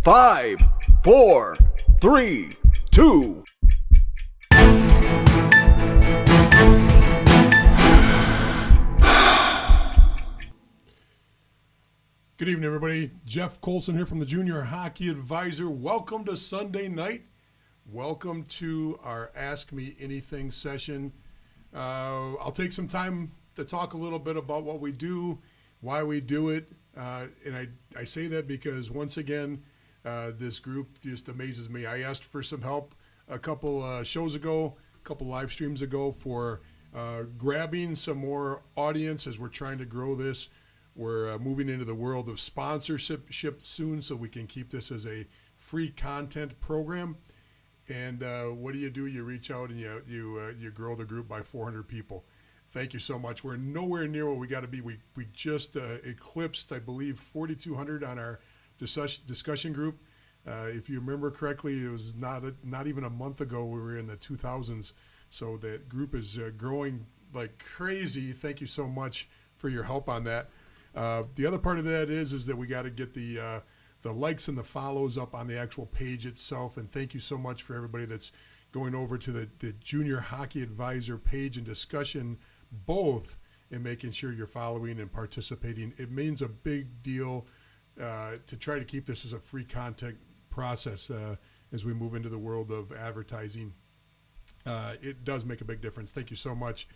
5, 4, 3, 2. Good evening, everybody. Jeff Colson here from the Junior Hockey Advisor. Welcome to Sunday night. Welcome to our Ask Me Anything session. I'll take some time to talk a little bit about what we do, why we do it. And I say that because, once again, this group just amazes me. I asked for some help a couple shows ago, a couple live streams ago, for grabbing some more audience as we're trying to grow this. We're moving into the world of sponsorship soon, so we can keep this as a free content program. And what do? You reach out and you grow the group by 400 people. Thank you so much. We're nowhere near where we got to be. We just eclipsed, I believe, 4,200 on our discussion group. If you remember correctly, it was not even a month ago we were in the 2000s. So the group is growing like crazy. Thank you so much for your help on that. The other part of that is that we got to get the likes and the follows up on the actual page itself. And thank you so much for everybody that's going over to the Junior Hockey Advisor page and discussion, both in making sure you're following and participating. It means a big deal to try to keep this as a free content process as we move into the world of advertising. It does make a big difference. Thank you so much.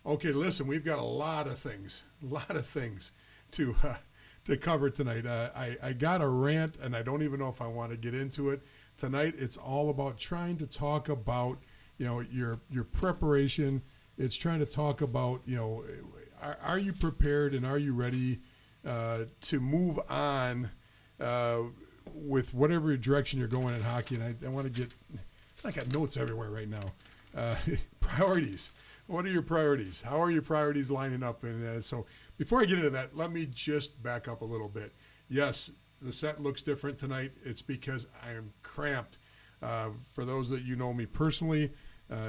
Okay, listen, we've got a lot of things to cover tonight. I got a rant, and I don't even know if I want to get into it. Tonight, it's all about trying to talk about, your preparation. It's trying to talk about, are you prepared and are you ready to move on with whatever direction you're going in hockey? And I want to I got notes everywhere right now. Priorities. What are your priorities? How are your priorities lining up? And so before I get into that, let me just back up a little bit. Yes, the set looks different tonight. It's because I am cramped. For those that you know me personally,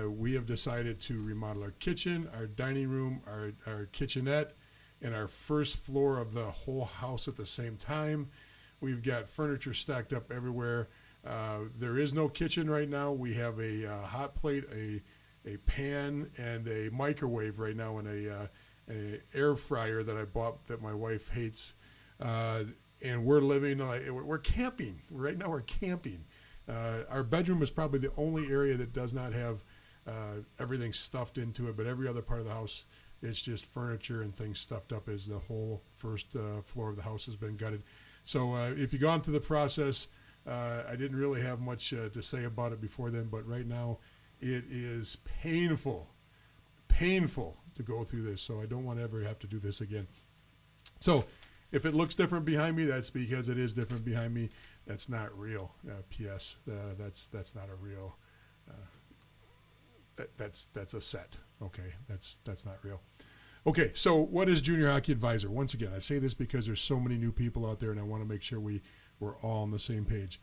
we have decided to remodel our kitchen, our dining room, our kitchenette, and our first floor of the whole house at the same time. We've got furniture stacked up everywhere. There is no kitchen right now. We have a hot plate, a pan, and a microwave right now, and an air fryer that I bought that my wife hates. And we're we're camping. Right now we're camping. Our bedroom is probably the only area that does not have everything stuffed into it, but every other part of the house, it's just furniture and things stuffed up as the whole first floor of the house has been gutted. So if you've gone through the process, I didn't really have much to say about it before then, but right now it is painful to go through this. So I don't want to ever have to do this again. So if it looks different behind me, that's because it is different behind me. That's not real. P.S. That's not a real. That's a set. Okay, that's not real. Okay, so what is Junior Hockey Advisor? Once again, I say this because there's so many new people out there, and I want to make sure we're all on the same page.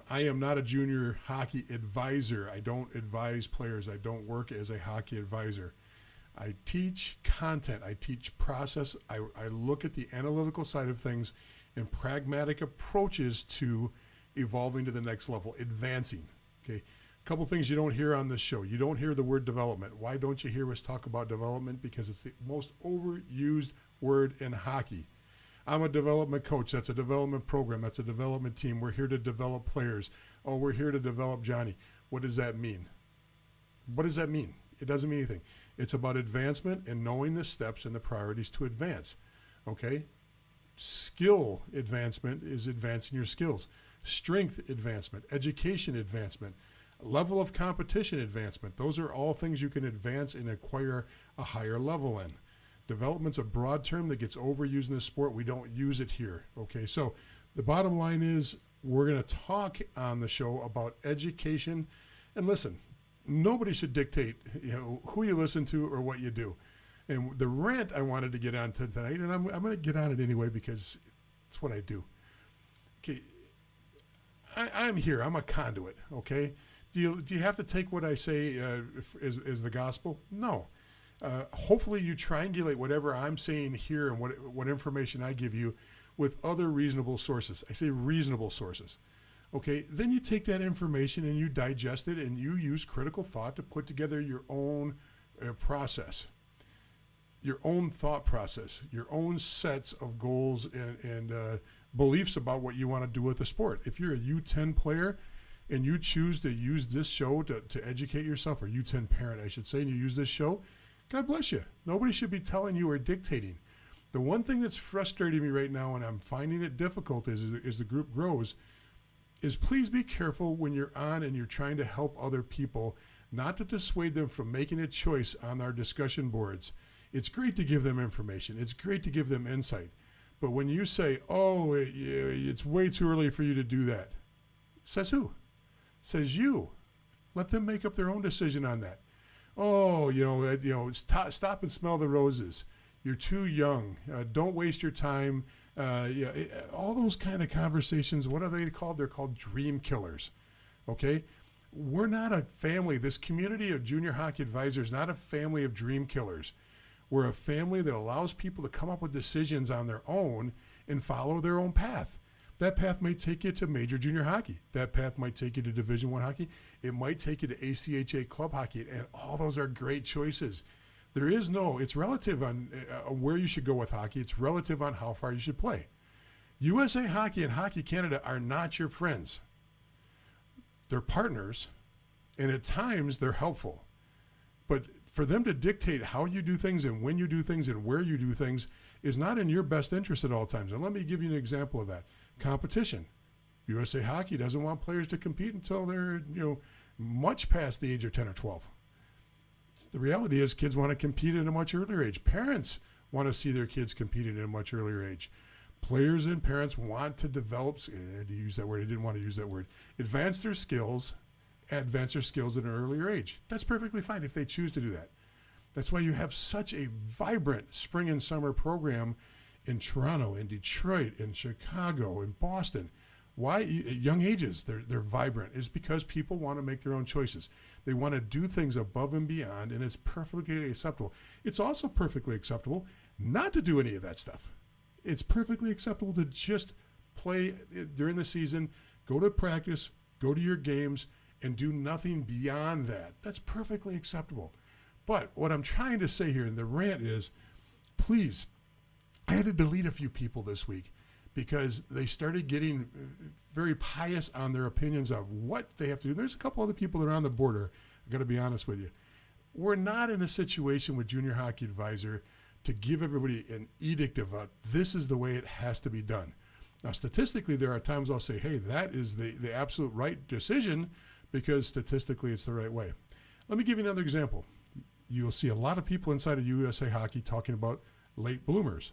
I am not a junior hockey advisor. I don't advise players. I don't work as a hockey advisor. I teach content. I teach process. I look at the analytical side of things and pragmatic approaches to evolving to the next level, advancing. Okay, a couple things you don't hear on this show. You don't hear the word development. Why don't you hear us talk about development? Because it's the most overused word in hockey. I'm a development coach. That's a development program. That's a development team. We're here to develop players. Oh, we're here to develop Johnny. What does that mean? What does that mean? It doesn't mean anything. It's about advancement and knowing the steps and the priorities to advance. Okay? Skill advancement is advancing your skills. Strength advancement, education advancement, level of competition advancement. Those are all things you can advance and acquire a higher level in. Development's a broad term that gets overused in this sport. We don't use it here. Okay, so the bottom line is we're going to talk on the show about education. And listen, nobody should dictate who you listen to or what you do. And the rant I wanted to get on tonight, and I'm going to get on it anyway because it's what I do. Okay, I'm here. I'm a conduit. Okay, do you have to take what I say as the gospel? No. Hopefully you triangulate whatever I'm saying here and what information I give you with other reasonable sources. I say reasonable sources. Okay, then you take that information and you digest it and you use critical thought to put together your own process, your own thought process, your own sets of goals and beliefs about what you want to do with the sport. If you're a U10 player and you choose to use this show to educate yourself, or U10 parent, I should say, and you use this show, God bless you. Nobody should be telling you or dictating. The one thing that's frustrating me right now, and I'm finding it difficult as the group grows, is please be careful when you're on and you're trying to help other people, not to dissuade them from making a choice on our discussion boards. It's great to give them information. It's great to give them insight. But when you say, oh, it's way too early for you to do that, says who? Says you. Let them make up their own decision on that. Oh, stop and smell the roses. You're too young. Don't waste your time. All those kind of conversations, what are they called? They're called dream killers. Okay? We're not a family. This community of junior hockey advisors, not a family of dream killers. We're a family that allows people to come up with decisions on their own and follow their own path. That path may take you to major junior hockey. That path might take you to Division I hockey. It might take you to ACHA club hockey, and all those are great choices. It's relative on where you should go with hockey. It's relative on how far you should play. USA Hockey and Hockey Canada are not your friends. They're partners, and at times they're helpful. But for them to dictate how you do things and when you do things and where you do things is not in your best interest at all times. And let me give you an example of that. Competition. USA Hockey doesn't want players to compete until they're, much past the age of 10 or 12. The reality is kids want to compete at a much earlier age. Parents want to see their kids competing at a much earlier age. Players and parents want to develop, I had to use that word, I didn't want to use that word, advance their skills at an earlier age. That's perfectly fine if they choose to do that. That's why you have such a vibrant spring and summer program in Toronto, in Detroit, in Chicago, in Boston. Why at young ages they're vibrant is because people want to make their own choices. They want to do things above and beyond, and it's perfectly acceptable. It's also perfectly acceptable not to do any of that stuff. It's perfectly acceptable to just play during the season, go to practice, go to your games, and do nothing beyond that. That's perfectly acceptable. But what I'm trying to say here in the rant is, please, I had to delete a few people this week because they started getting very pious on their opinions of what they have to do. There's a couple other people that are on the border, I'm going to be honest with you. We're not in a situation with Junior Hockey Advisor to give everybody an edict of this is the way it has to be done. Now, statistically, there are times I'll say, hey, that is the absolute right decision because statistically it's the right way. Let me give you another example. You'll see a lot of people inside of USA Hockey talking about late bloomers.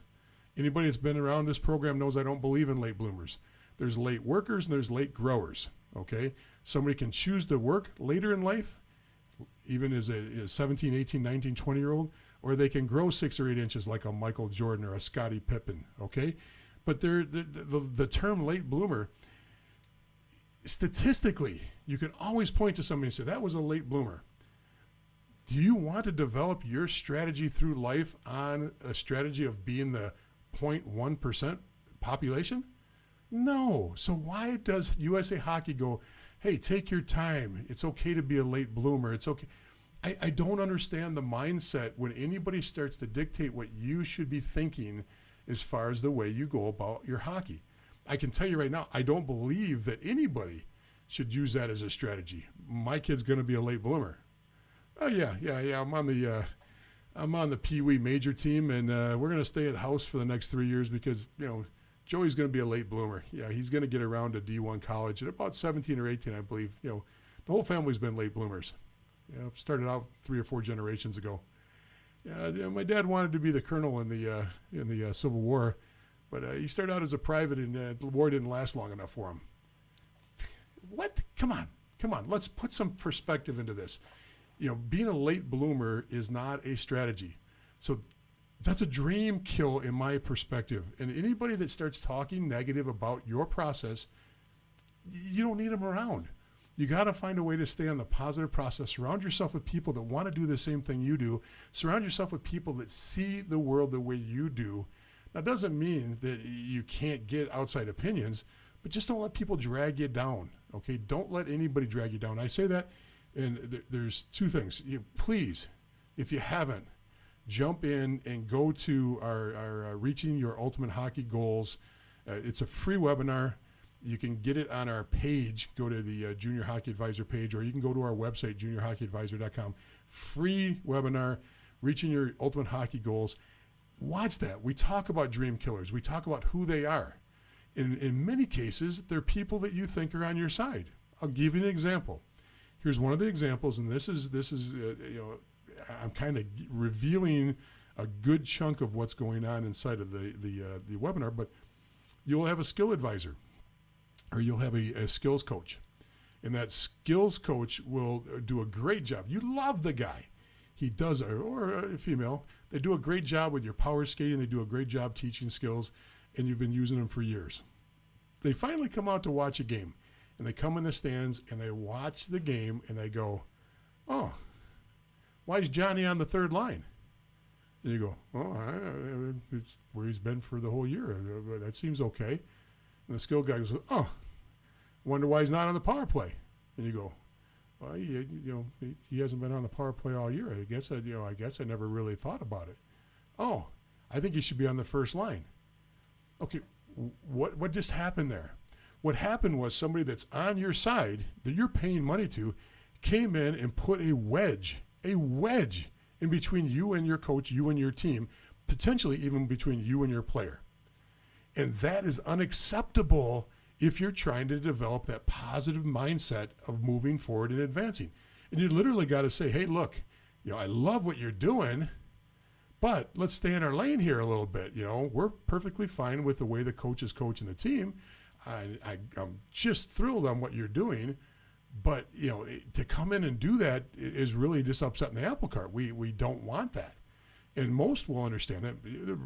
Anybody that's been around this program knows I don't believe in late bloomers. There's late workers and there's late growers, okay? Somebody can choose to work later in life, even as a 17, 18, 19, 20-year-old, or they can grow 6 or 8 inches like a Michael Jordan or a Scottie Pippen, okay? But the term late bloomer, statistically, you can always point to somebody and say, that was a late bloomer. Do you want to develop your strategy through life on a strategy of being the 0.1% population? No. So why does USA Hockey go, hey, take your time. It's okay to be a late bloomer. It's okay. I don't understand the mindset when anybody starts to dictate what you should be thinking as far as the way you go about your hockey. I can tell you right now, I don't believe that anybody should use that as a strategy. My kid's going to be a late bloomer. Oh yeah. I'm on the Pee Wee major team, and we're going to stay at house for the next 3 years because Joey's going to be a late bloomer. Yeah, he's going to get around to D1 college at about 17 or 18, I believe. The whole family's been late bloomers. Started out 3 or 4 generations ago. My dad wanted to be the colonel in the Civil War, but he started out as a private, and the war didn't last long enough for him. What? Come on. Let's put some perspective into this. Being a late bloomer is not a strategy. So that's a dream kill in my perspective. And anybody that starts talking negative about your process, you don't need them around. You got to find a way to stay on the positive process. Surround yourself with people that want to do the same thing you do. Surround yourself with people that see the world the way you do. That doesn't mean that you can't get outside opinions, but just don't let people drag you down. Okay, don't let anybody drag you down. I say that, and there's two things. Please, if you haven't, jump in and go to our Reaching Your Ultimate Hockey Goals. It's a free webinar. You can get it on our page. Go to the Junior Hockey Advisor page, or you can go to our website, juniorhockeyadvisor.com. Free webinar, Reaching Your Ultimate Hockey Goals. Watch that. We talk about dream killers. We talk about who they are. In many cases, they're people that you think are on your side. I'll give you an example. Here's one of the examples, and this is I'm kind of revealing a good chunk of what's going on inside of the webinar. But you'll have a skill advisor, or you'll have a skills coach, and that skills coach will do a great job. You love the guy. He does, or a female. They do a great job with your power skating. They do a great job teaching skills, and you've been using them for years. They finally come out to watch a game, and they come in the stands, and they watch the game, and they go, oh, why is Johnny on the third line? And you go, oh, it's where he's been for the whole year. That seems okay. And the skill guy goes, oh, wonder why he's not on the power play. And you go, well, he hasn't been on the power play all year. I guess I never really thought about it. Oh, I think he should be on the first line. Okay, what just happened there? What happened was somebody that's on your side, that you're paying money to, came in and put a wedge in between you and your coach, you and your team, potentially even between you and your player. And that is unacceptable if you're trying to develop that positive mindset of moving forward and advancing. And you literally got to say, hey, look, I love what you're doing, but let's stay in our lane here a little bit. We're perfectly fine with the way the coach is coaching the team. I'm just thrilled on what you're doing. But, to come in and do that is really just upsetting the apple cart. We don't want that. And most will understand that.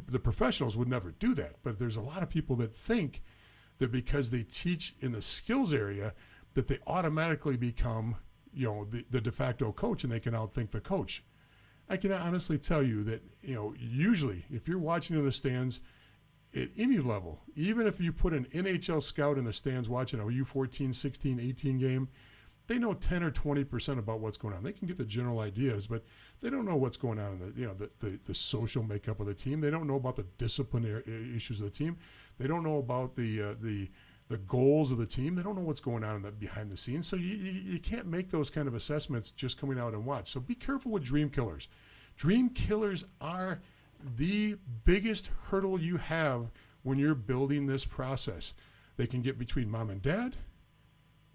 The professionals would never do that. But there's a lot of people that think that because they teach in the skills area that they automatically become, the de facto coach, and they can outthink the coach. I can honestly tell you that, usually if you're watching in the stands at any level, even if you put an NHL scout in the stands watching a U14, 16, 18 game, they know 10 or 20% about what's going on. They can get the general ideas, but they don't know what's going on in the social makeup of the team. They don't know about the disciplinary issues of the team. They don't know about the goals of the team. They don't know what's going on in the behind the scenes. So you can't make those kind of assessments just coming out and watch. So be careful with dream killers. Dream killers are the biggest hurdle you have when you're building this process. They can get between mom and dad.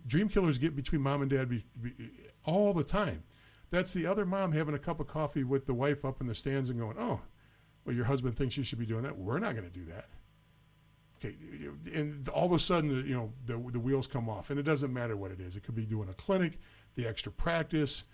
Dream killers get between mom and dad all the time. That's the other mom having a cup of coffee with the wife up in the stands and going, oh, well, your husband thinks you should be doing that. We're not going to do that. Okay, and all of a sudden, the wheels come off, and it doesn't matter what it is. It could be doing a clinic, the extra practice,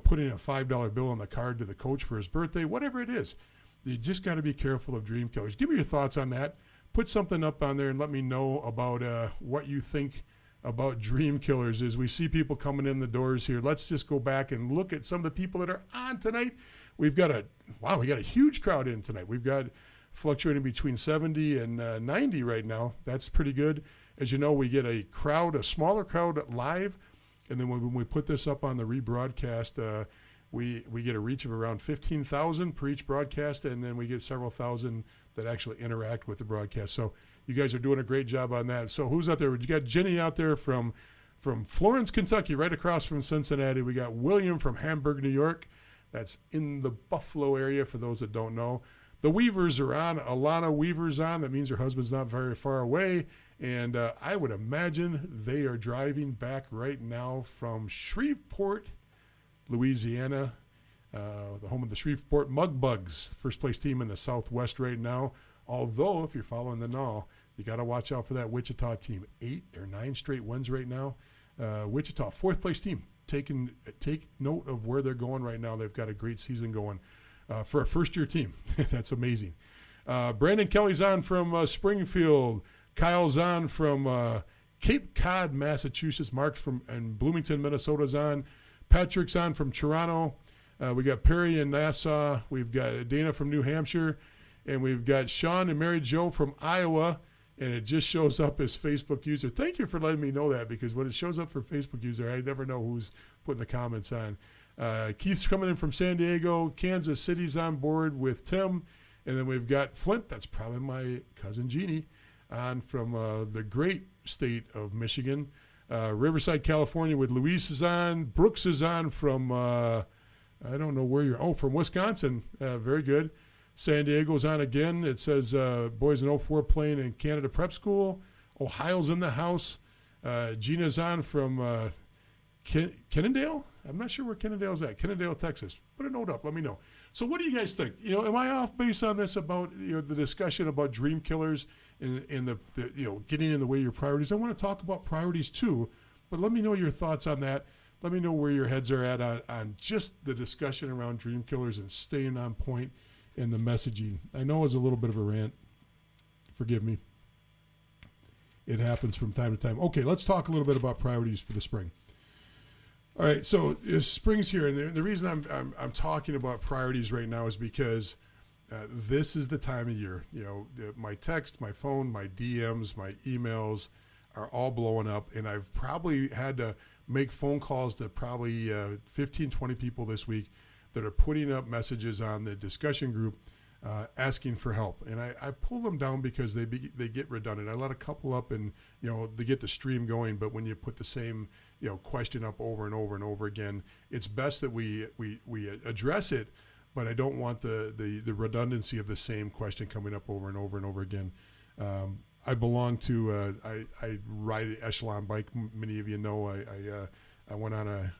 putting a $5 bill on the card to the coach for his birthday, whatever it is. You just got to be careful of dream killers. Give me your thoughts on that. Put something up on there and let me know about what you think about dream killers. As we see people coming in the doors here, let's just go back and look at some of the people that are on tonight. We got a huge crowd in tonight. We've got fluctuating between 70 and 90 right now. That's pretty good. As you know, we get a smaller crowd live, and then when we put this up on the rebroadcast, we get a reach of around 15,000 per each broadcast, and then we get several thousand that actually interact with the broadcast. So you guys are doing a great job on that. So who's out there? You got Jenny out there from Florence, Kentucky, right across from Cincinnati. We got William from Hamburg, New York. That's in the Buffalo area for those that don't know. The Weavers are on. Alana Weaver's on. That means her husband's not very far away. And I would imagine they are driving back right now from Shreveport, Louisiana, the home of the Shreveport Mugbugs, first place team in the Southwest right now. Although, if you're following the NAW, you got to watch out for that Wichita team. 8 or 9 straight wins right now. Wichita, fourth place team. Take note of where they're going right now. They've got a great season going for a first-year team. That's amazing. Brandon Kelly's on from Springfield. Kyle's on from Cape Cod, Massachusetts. Mark's from Bloomington, Minnesota's on. Patrick's on from Toronto. We got Perry in Nassau. We've got Dana from New Hampshire. And we've got Sean and Mary Jo from Iowa, and it just shows up as Facebook user. Thank you for letting me know that, because when it shows up for Facebook user, I never know who's putting the comments on. Keith's coming in from San Diego. Kansas City's on board with Tim. And then we've got Flint, that's probably my cousin Jeannie, on from the great state of Michigan. Riverside, California with Luis is on. Brooks is on from, I don't know where you're, from Wisconsin. Very good. San Diego's on again. It says boys in 04 playing in Canada Prep School. Ohio's in the house. Gina's on from Kennedale. I'm not sure where Kennedale's at. Kennedale, Texas. Put a note up. Let me know. So what do you guys think? Am I off base on this about the discussion about dream killers and the getting in the way of your priorities? I want to talk about priorities too, but let me know your thoughts on that. Let me know where your heads are at on just the discussion around dream killers and staying on point in the messaging. I know it's a little bit of a rant. Forgive me. It happens from time to time. Okay, let's talk a little bit about priorities for the spring. All right, so spring's here, and the reason I'm talking about priorities right now is because this is the time of year. My text, my phone, my DMs, my emails are all blowing up, and I've probably had to make phone calls to probably 15, 20 people this week that are putting up messages on the discussion group asking for help. And I pull them down because they get redundant. I let a couple up and, they get the stream going, but when you put the same, question up over and over and over again, it's best that we address it, but I don't want the redundancy of the same question coming up over and over and over again. I belong to, I ride an Echelon bike. Many of you know I went on a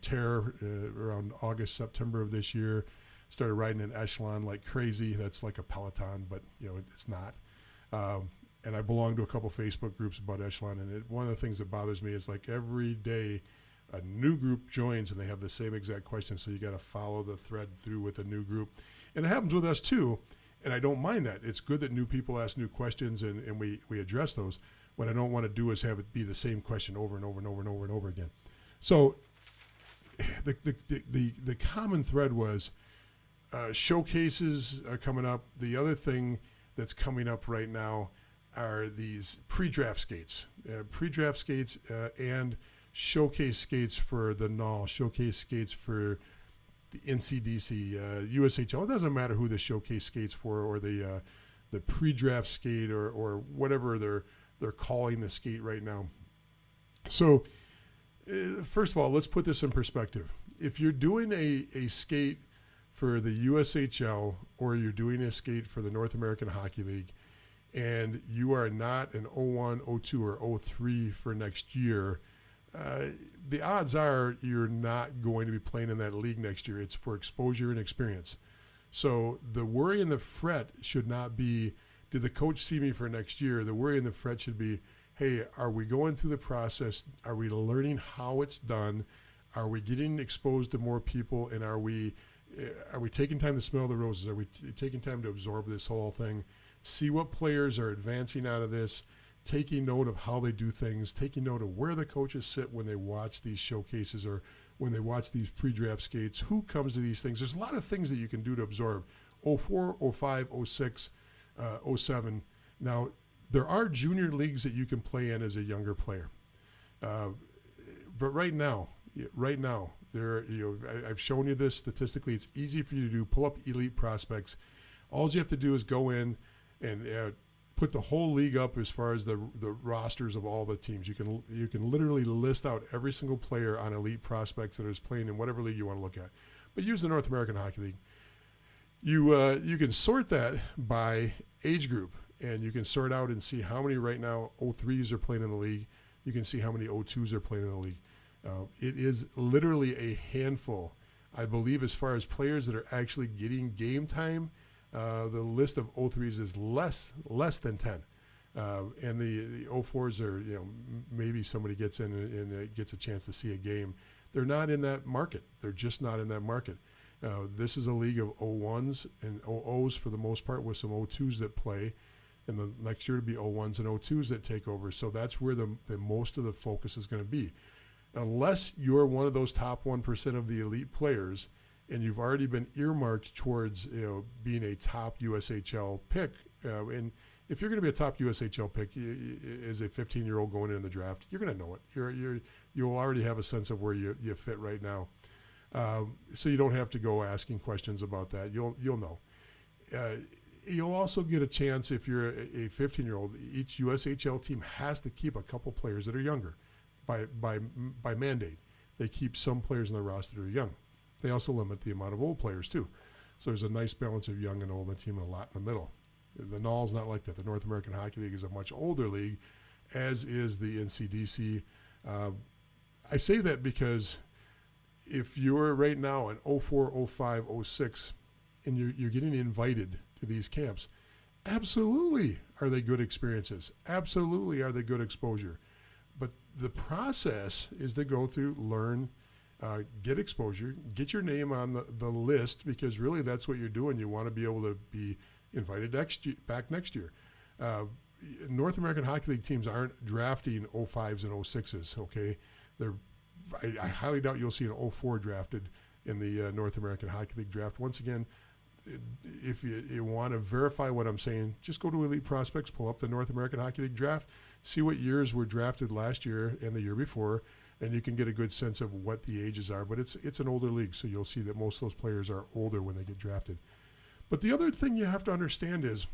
tear around August, September of this year. Started riding an Echelon like crazy. That's like a Peloton, but it's not. And I belong to a couple Facebook groups about Echelon. And one of the things that bothers me is like every day a new group joins and they have the same exact question. So you got to follow the thread through with a new group. And it happens with us too. And I don't mind that. It's good that new people ask new questions and we address those. What I don't want to do is have it be the same question over and over and over and over and over again. So the common thread was showcases are coming up. The other thing that's coming up right now are these pre-draft skates. Pre-draft skates and showcase skates for the NAL, showcase skates for the NCDC, USHL. It doesn't matter who the showcase skates for or the pre-draft skate or whatever they're calling the skate right now. So first of all, let's put this in perspective. If you're doing a skate for the USHL or you're doing a skate for the North American Hockey League and you are not an 01, 02, or 03 for next year, the odds are you're not going to be playing in that league next year. It's for exposure and experience. So the worry and the fret should not be, did the coach see me for next year? The worry and the fret should be, hey, are we going through the process? Are we learning how it's done? Are we getting exposed to more people? And are we taking time to smell the roses? Are we taking time to absorb this whole thing? See what players are advancing out of this, taking note of how they do things, taking note of where the coaches sit when they watch these showcases or when they watch these pre-draft skates, who comes to these things. There's a lot of things that you can do to absorb. 04, 05, 06, 07. Now, there are junior leagues that you can play in as a younger player. But right now, I've shown you this statistically. It's easy for you to do. Pull up elite prospects. All you have to do is go in and put the whole league up as far as the rosters of all the teams. You can literally list out every single player on elite prospects that is playing in whatever league you want to look at. But use the North American Hockey League. You can sort that by age group, and you can sort out and see how many right now 03s are playing in the league. You can see how many 02s are playing in the league. It is literally a handful, I believe, as far as players that are actually getting game time. The list of 03s is less than 10. And the 04s are, maybe somebody gets in and gets a chance to see a game. They're not in that market. They're just not in that market. This is a league of 01s and 00s for the most part, with some 02s that play. And the next year to be 01s and 02s that take over. So that's where the most of the focus is going to be. Unless you're one of those top 1% of the elite players and you've already been earmarked towards being a top USHL pick. And if you're going to be a top USHL pick as a 15-year-old going in the draft, you're going to know it. You'll already have a sense of where you fit right now. So you don't have to go asking questions about that. You'll know. You'll also get a chance if you're a 15-year-old. Each USHL team has to keep a couple players that are younger by mandate. They keep some players in the roster that are young. They also limit the amount of old players too. So there's a nice balance of young and old in the team and a lot in the middle. The NAHL's not like that. The North American Hockey League is a much older league, as is the NCDC. I say that because if you're right now in 04, 05, 06, and you're getting invited to these camps, absolutely are they good experiences. Absolutely are they good exposure. But the process is to go through, learn, get exposure, get your name on the list, because really that's what you're doing. You want to be able to be invited back next year. North American Hockey League teams aren't drafting 05s and 06s, okay? I highly doubt you'll see an 04 drafted in the North American Hockey League draft. Once again, if you want to verify what I'm saying, just go to Elite Prospects, pull up the North American Hockey League draft, see what years were drafted last year and the year before, and you can get a good sense of what the ages are. But it's an older league, so you'll see that most of those players are older when they get drafted. But the other thing you have to understand is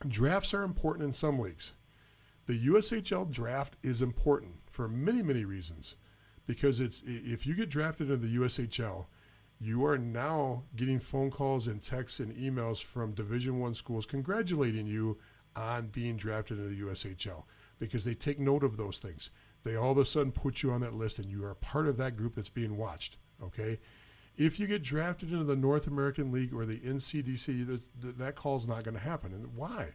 drafts are important in some leagues. The USHL draft is important for many, many reasons, because if you get drafted into the USHL, you are now getting phone calls and texts and emails from Division I schools congratulating you on being drafted into the USHL, because they take note of those things. They all of a sudden put you on that list, and you are part of that group that's being watched, okay? If you get drafted into the North American League or the NCDC, that call's not going to happen. And why?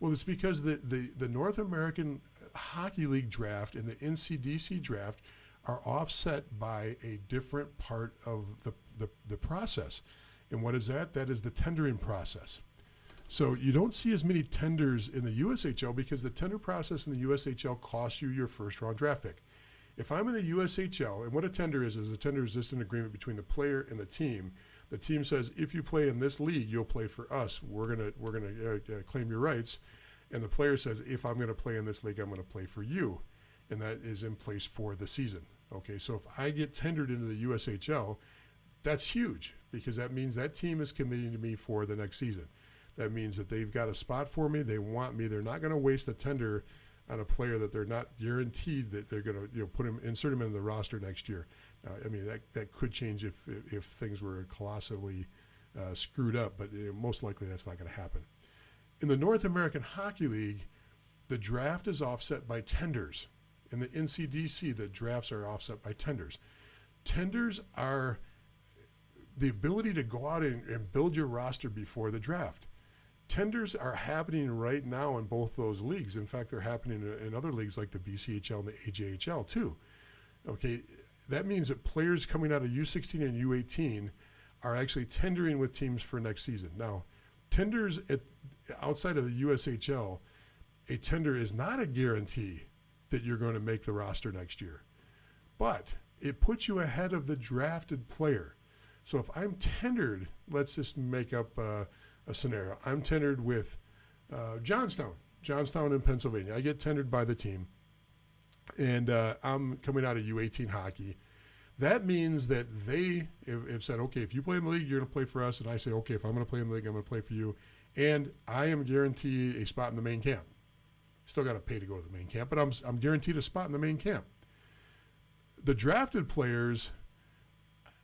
Well, it's because the North American Hockey League draft and the NCDC draft are offset by a different part of the process. And what is that? That is the tendering process. So you don't see as many tenders in the USHL because the tender process in the USHL costs you your first round draft pick. If I'm in the USHL, and what a tender is a tender is just an agreement between the player and the team. The team says, if you play in this league, you'll play for us. We're gonna claim your rights. And the player says, if I'm gonna play in this league, I'm gonna play for you. And that is in place for the season. Okay, so if I get tendered into the USHL, that's huge, because that means that team is committing to me for the next season. That means that they've got a spot for me. They want me. They're not going to waste a tender on a player that they're not guaranteed that they're going to insert him in the roster next year. I mean, that could change if things were colossally screwed up, but most likely that's not going to happen. In the North American Hockey League, the draft is offset by tenders. In the NCDC, the drafts are offset by tenders. Tenders are the ability to go out and build your roster before the draft. Tenders are happening right now in both those leagues. In fact, they're happening in other leagues like the BCHL and the AJHL too. Okay, that means that players coming out of U16 and U18 are actually tendering with teams for next season. Now, tenders outside of the USHL, a tender is not a guarantee that you're going to make the roster next year, but it puts you ahead of the drafted player. So if I'm tendered, let's just make up a scenario. I'm tendered with Johnstown in Pennsylvania. I get tendered by the team, and I'm coming out of U18 hockey. That means that they have said, okay, if you play in the league, you're going to play for us. And I say, okay, if I'm going to play in the league, I'm going to play for you. And I am guaranteed a spot in the main camp. Still got to pay to go to the main camp, but I'm guaranteed a spot in the main camp. The drafted players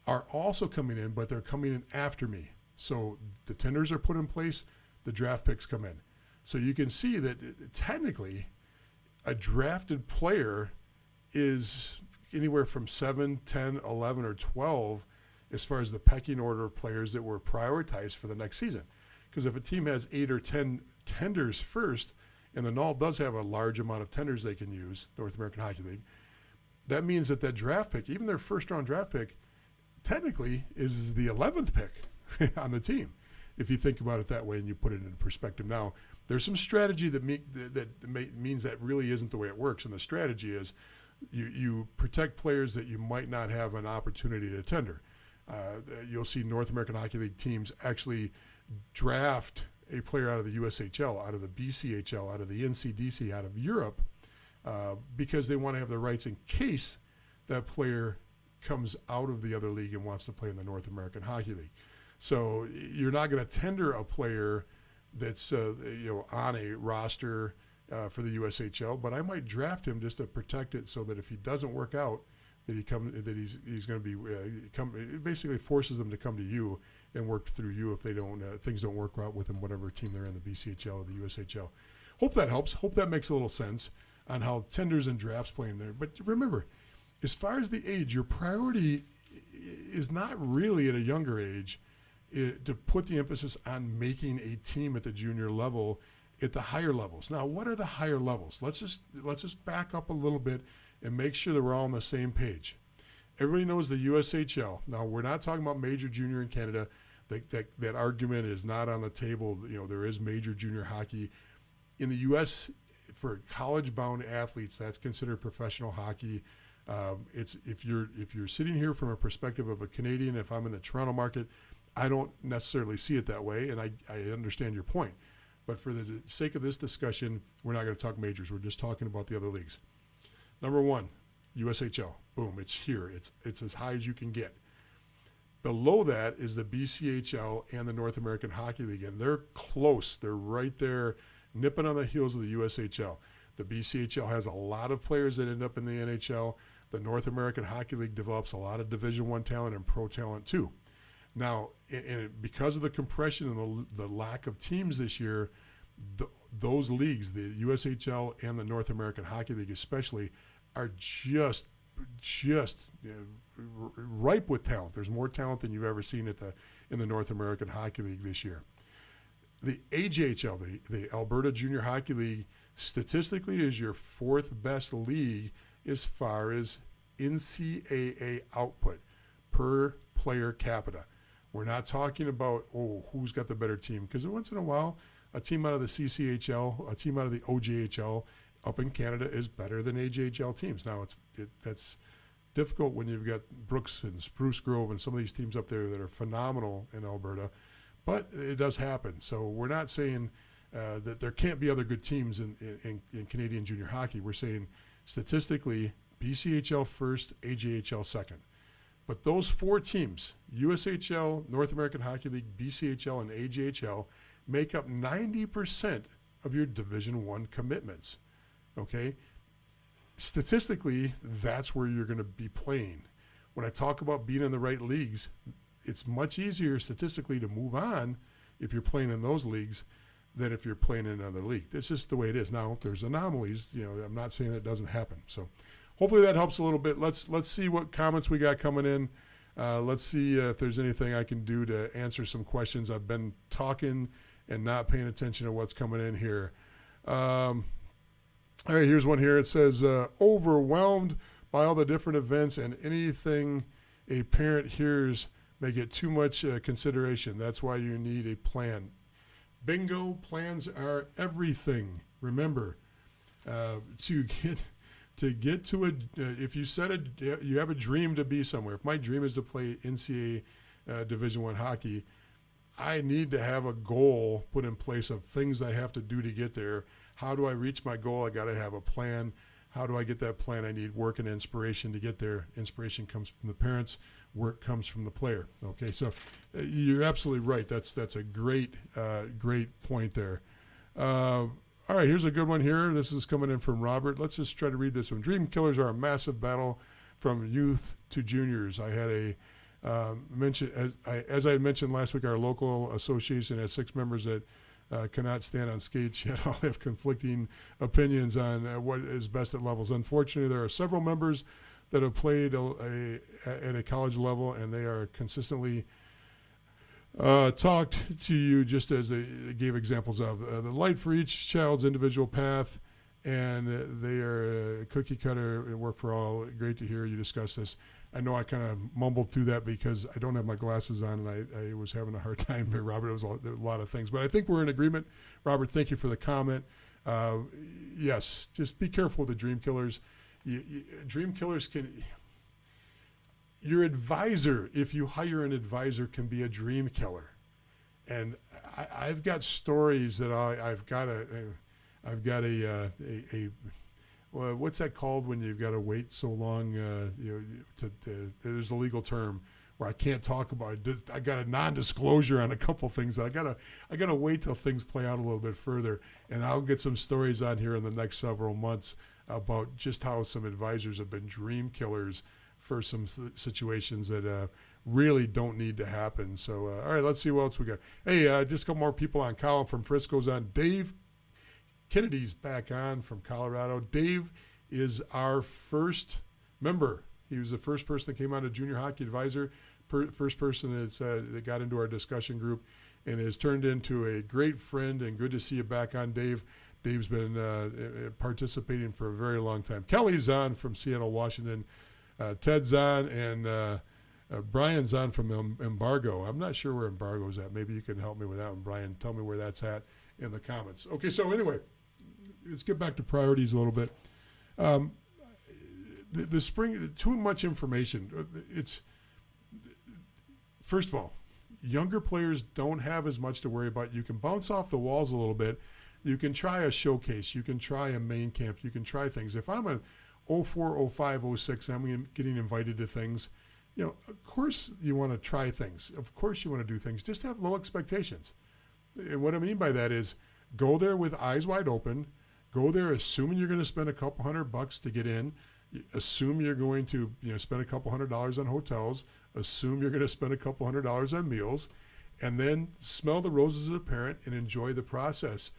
are also coming in, but they're coming in after me. So the tenders are put in place, the draft picks come in. So you can see that technically a drafted player is anywhere from 7, 10, 11, or 12 as far as the pecking order of players that were prioritized for the next season. Because if a team has 8 or 10 tenders first, and the NAHL does have a large amount of tenders they can use, North American Hockey League, that means that draft pick, even their first round draft pick, technically is the 11th pick on the team, if you think about it that way and you put it into perspective. Now, there's some strategy that means that really isn't the way it works, and the strategy is you protect players that you might not have an opportunity to tender. You'll see North American Hockey League teams actually draft a player out of the USHL, out of the BCHL, out of the NCDC, out of Europe, because they want to have the rights in case that player comes out of the other league and wants to play in the North American Hockey League. So you're not going to tender a player that's on a roster for the USHL, but I might draft him just to protect it, so that if he doesn't work out, that he's going to be it basically forces them to come to you and work through you if they don't things don't work out with them, whatever team they're in, the BCHL or the USHL. Hope that helps. Hope that makes a little sense on how tenders and drafts play in there. But remember, as far as the age, your priority is not really at a younger age to put the emphasis on making a team at the junior level at the higher levels. Now, what are the higher levels? Let's just back up a little bit and make sure that we're all on the same page. Everybody knows the USHL. Now, we're not talking about major junior in Canada. That argument is not on the table. There is major junior hockey. In the U.S., for college-bound athletes, that's considered professional hockey. It's if you're sitting here from a perspective of a Canadian, if I'm in the Toronto market, I don't necessarily see it that way, and I understand your point. But for the sake of this discussion, we're not going to talk majors. We're just talking about the other leagues. Number one, USHL. Boom, it's here. It's as high as you can get. Below that is the BCHL and the North American Hockey League, and they're close. They're right there, nipping on the heels of the USHL. The BCHL has a lot of players that end up in the NHL. The North American Hockey League develops a lot of Division I talent and pro talent too. Now, because of the compression and the lack of teams this year, those leagues, the USHL and the North American Hockey League especially, are just ripe with talent. There's more talent than you've ever seen in the North American Hockey League this year. The AJHL, the Alberta Junior Hockey League, statistically is your fourth best league as far as NCAA output per player capita. We're not talking about, who's got the better team, because once in a while, a team out of the CCHL, a team out of the OJHL up in Canada is better than AJHL teams. Now, that's difficult when you've got Brooks and Spruce Grove and some of these teams up there that are phenomenal in Alberta, but it does happen. So we're not saying that there can't be other good teams in Canadian junior hockey. We're saying statistically, BCHL first, AJHL second. But those four teams, USHL, North American Hockey League, BCHL, and AJHL, make up 90% of your Division I commitments, okay? Statistically, that's where you're going to be playing. When I talk about being in the right leagues, it's much easier statistically to move on if you're playing in those leagues than if you're playing in another league. That's just the way it is. Now, there's anomalies. I'm not saying that doesn't happen. So hopefully that helps a little bit. Let's see what comments we got coming in. Let's see if there's anything I can do to answer some questions. I've been talking and not paying attention to what's coming in here. All right, here's one here. It says, overwhelmed by all the different events and anything a parent hears may get too much consideration. That's why you need a plan. Bingo, plans are everything. Remember, to get to if you you have a dream to be somewhere. If my dream is to play NCAA Division I hockey, I need to have a goal put in place of things I have to do to get there. How do I reach my goal? I got to have a plan. How do I get that plan? I need work and inspiration to get there. Inspiration comes from the parents. Work comes from the player. Okay, so you're absolutely right. That's a great point there. All right, here's a good one here. This is coming in from Robert. Let's just try to read this one. Dream killers are a massive battle from youth to juniors. I had a mention, as I had mentioned last week, our local association has 6 members that cannot stand on skates yet. All have conflicting opinions on what is best at levels. Unfortunately, there are several members that have played at a college level, and they are consistently talked to you just as they gave examples of. The light for each child's individual path, and they are cookie cutter and work for all. Great to hear you discuss this. I know I kind of mumbled through that because I don't have my glasses on, and I was having a hard time here, Robert. It was a lot of things. But I think we're in agreement. Robert, thank you for the comment. Yes, just be careful with the dream killers. Dream killers can... your advisor, if you hire an advisor, can be a dream killer. And I've got stories that I've got well, what's that called when you've got to wait so long? There's a legal term where I can't talk about it. I got a non-disclosure on a couple things. I gotta wait till things play out a little bit further, and I'll get some stories on here in the next several months about just how some advisors have been dream killers for some situations that really don't need to happen. So, all right, let's see what else we got. Hey, just a couple more people on. Colin from Frisco's on. Dave Kennedy's back on from Colorado. Dave is our first member. He was the first person that came on a junior hockey advisor, first person that got into our discussion group, and has turned into a great friend, and good to see you back on, Dave. Dave's been participating for a very long time. Kelly's on from Seattle, Washington. Ted's on, and Brian's on from Embargo. I'm not sure where Embargo's at. Maybe you can help me with that one, Brian. Tell me where that's at in the comments. Okay, so anyway, let's get back to priorities a little bit. The spring, too much information. It's, first of all, younger players don't have as much to worry about. You can bounce off the walls a little bit. You can try a showcase. You can try a main camp. You can try things. If I'm a 04, 05, 06, I'm getting invited to things, of course you want to try things. Of course you want to do things. Just have low expectations. And what I mean by that is go there with eyes wide open. Go there assuming you're going to spend a couple $100 to get in. Assume you're going to spend a couple $100 on hotels. Assume you're going to spend a couple $100 on meals. And then smell the roses as a parent and enjoy the process.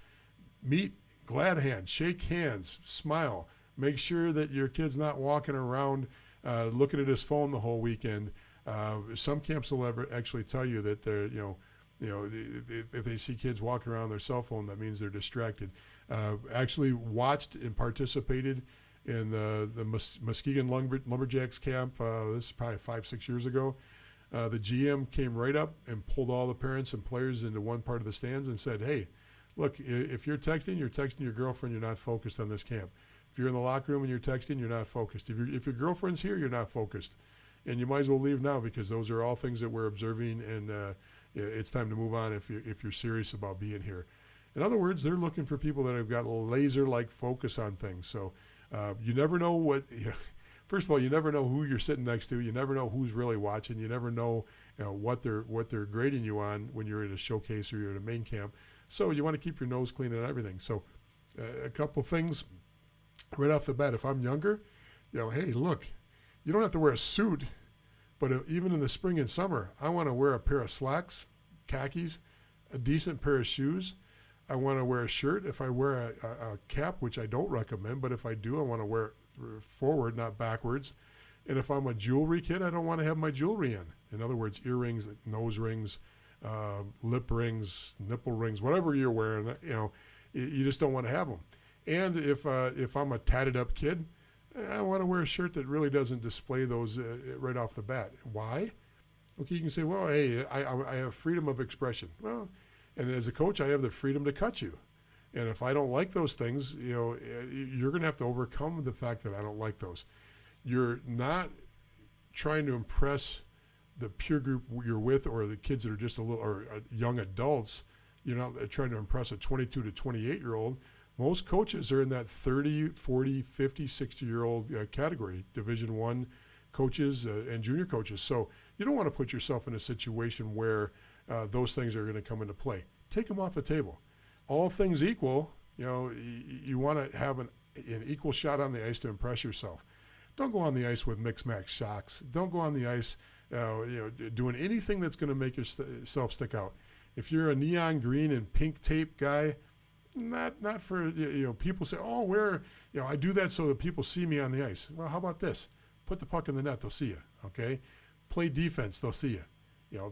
Meet, glad hand, shake hands, smile. Make sure that your kid's not walking around looking at his phone the whole weekend. Some camps will actually tell you that they're, if they see kids walking around their cell phone, that means they're distracted. Actually watched and participated in the Muskegon Lumberjacks camp. This is probably 5-6 years ago. The GM came right up and pulled all the parents and players into one part of the stands and said, hey, look, if you're texting your girlfriend, you're not focused on this camp. If you're in the locker room and you're texting, you're not focused. If your girlfriend's here, you're not focused. And you might as well leave now, because those are all things that we're observing, and it's time to move on if you're serious about being here. In other words, they're looking for people that have got a laser-like focus on things. So you never know what first of all, you never know who you're sitting next to. You never know who's really watching. You never know, what they're grading you on when you're at a showcase or you're at a main camp. So you want to keep your nose clean and everything. So a couple things right off the bat. If I'm younger, hey, look, you don't have to wear a suit, but even in the spring and summer, I want to wear a pair of slacks, khakis, a decent pair of shoes. I want to wear a shirt. If I wear a cap, which I don't recommend, but if I do, I want to wear it forward, not backwards. And if I'm a jewelry kid, I don't want to have my jewelry in. In other words, earrings, nose rings, lip rings, nipple rings, whatever you're wearing, you just don't want to have them. And if I'm a tatted up kid, I want to wear a shirt that really doesn't display those right off the bat. Why? Okay, you can say, well, hey, I have freedom of expression. Well, and as a coach, I have the freedom to cut you. And if I don't like those things, you're going to have to overcome the fact that I don't like those. You're not trying to impress the peer group you're with, or the kids that are just or young adults. You're not trying to impress a 22 to 28-year-old. Most coaches are in that 30, 40, 50, 60-year-old category, Division I coaches and junior coaches. So you don't want to put yourself in a situation where those things are going to come into play. Take them off the table. All things equal, you want to have an equal shot on the ice to impress yourself. Don't go on the ice with mix-max shocks. Don't go on the ice doing anything that's going to make yourself stick out. If you're a neon green and pink tape guy, not for, people say, oh, I do that so that people see me on the ice. Well, how about this? Put the puck in the net, they'll see you, okay? Play defense, they'll see you.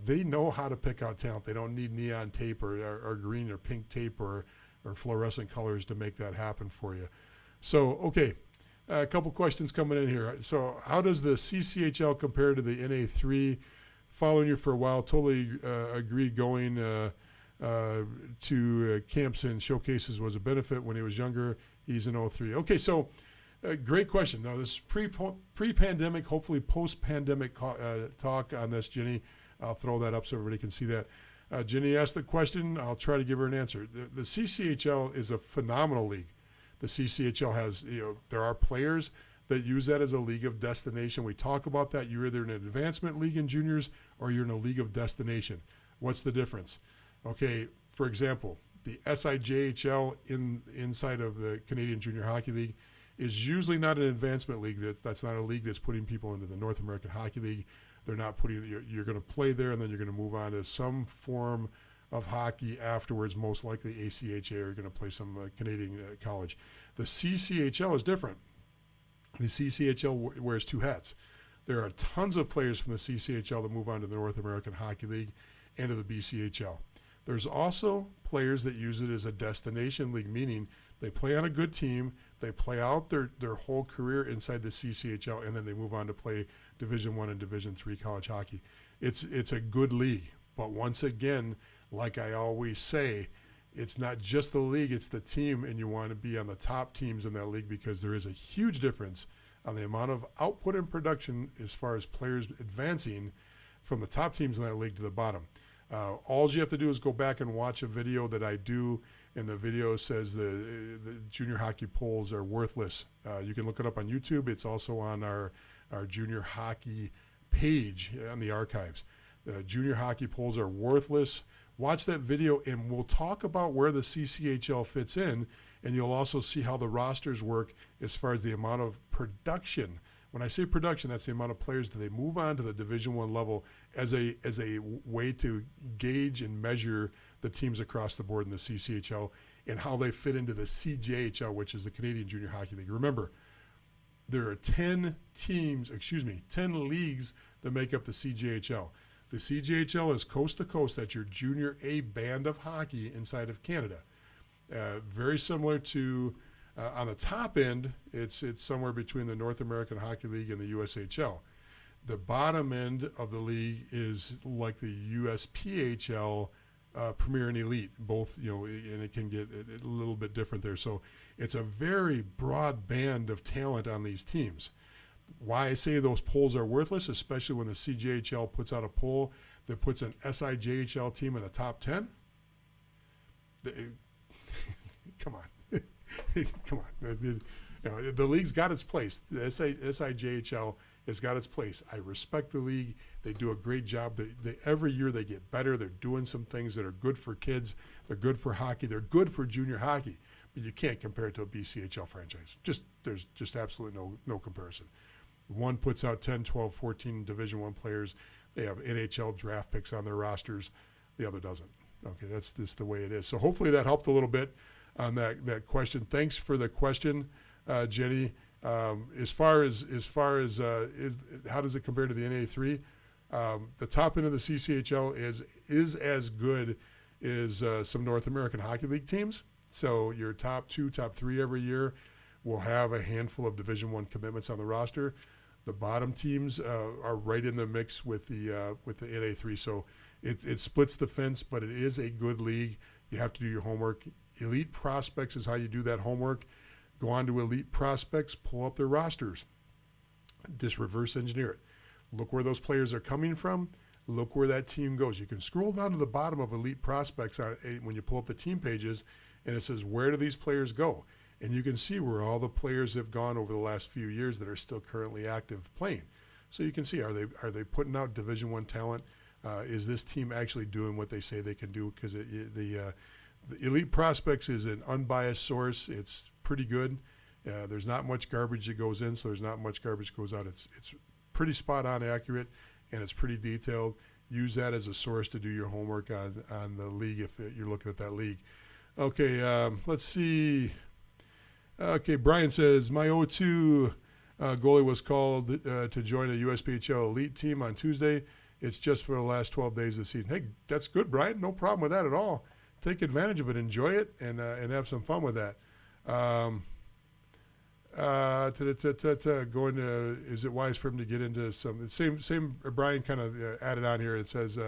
They know how to pick out talent. They don't need neon tape or green or pink tape or fluorescent colors to make that happen for you. So, okay, a couple questions coming in here. So how does the CCHL compare to the NA3? Following you for a while, totally agree going to camps and showcases was a benefit when he was younger. He's in 03. Okay, so Great question. No, this is pre-pandemic, hopefully post-pandemic talk on this, Jenny. I'll throw that up so everybody can see that. Jenny asked the question. I'll try to give her an answer. The CCHL is a phenomenal league. The CCHL has, there are players that use that as a league of destination. We talk about that. You're either in an advancement league in juniors or you're in a league of destination. What's the difference? Okay, for example, the SIJHL inside of the Canadian Junior Hockey League is usually not an advancement league. That's not a league that's putting people into the North American Hockey League. They're not putting, you're going to play there and then you're going to move on to some form of hockey afterwards, most likely ACHA, or you're going to play some Canadian college. The CCHL is different. The CCHL wears two hats. There are tons of players from the CCHL that move on to the North American Hockey League and to the BCHL. There's also players that use it as a destination league, meaning they play on a good team, they play out their whole career inside the CCHL, and then they move on to play Division I and Division III college hockey. It's a good league, but once again, like I always say, it's not just the league, it's the team, and you want to be on the top teams in that league because there is a huge difference on the amount of output and production as far as players advancing from the top teams in that league to the bottom. All you have to do is go back and watch a video that I do, and the video says the junior hockey polls are worthless. You can look it up on YouTube. It's also on our junior hockey page on the archives. The junior hockey polls are worthless. Watch that video, and we'll talk about where the CCHL fits in, and you'll also see how the rosters work as far as the amount of production. When I say production, that's the amount of players that they move on to the Division I level as a way to gauge and measure the teams across the board in the CCHL and how they fit into the CJHL, which is the Canadian Junior Hockey League. Remember, there are 10 leagues that make up the CJHL. The CJHL is coast to coast. That's your junior A band of hockey inside of Canada. Very similar to, on the top end, it's somewhere between the North American Hockey League and the USHL. The bottom end of the league is like the USPHL, Premier and Elite, both, and it can get a little bit different there. So it's a very broad band of talent on these teams. Why I say those polls are worthless, especially when the CJHL puts out a poll that puts an SIJHL team in the top 10. Come on. Come on. The league's got its place. The SIJHL has got its place. I respect the league. They do a great job. Every year they get better. They're doing some things that are good for kids. They're good for hockey. They're good for junior hockey. But you can't compare it to a BCHL franchise. There's just absolutely no comparison. One puts out 10, 12, 14 Division I players. They have NHL draft picks on their rosters. The other doesn't. Okay, that's just the way it is. So hopefully that helped a little bit on that question. Thanks for the question, Jenny. As far as how does it compare to the NA3? The top end of the CCHL is as good as some North American Hockey League teams. So your top 2, top 3 every year will have a handful of Division I commitments on the roster. The bottom teams are right in the mix with the NA3. So it splits the fence, but it is a good league. You have to do your homework. Elite Prospects is how you do that homework. Go on to Elite Prospects, pull up their rosters, just reverse engineer it. Look where those players are coming from. Look where that team goes. You can scroll down to the bottom of Elite Prospects when you pull up the team pages, and it says, where do these players go? And you can see where all the players have gone over the last few years that are still currently active playing. So you can see, are they putting out Division I talent? Is this team actually doing what they say they can do? Because the Elite Prospects is an unbiased source. It's pretty good. There's not much garbage that goes in, so there's not much garbage goes out. It's pretty spot on accurate, and it's pretty detailed. Use that as a source to do your homework on the league if you're looking at that league. Okay, let's see. Okay, Brian says, my O2 goalie was called to join a USPHL elite team on Tuesday. It's just for the last 12 days of the season. Hey, that's good, Brian. No problem with that at all. Take advantage of it, enjoy it, and have some fun with that. Going to, is it wise for him to get into some, same Brian kind of added on here. It says,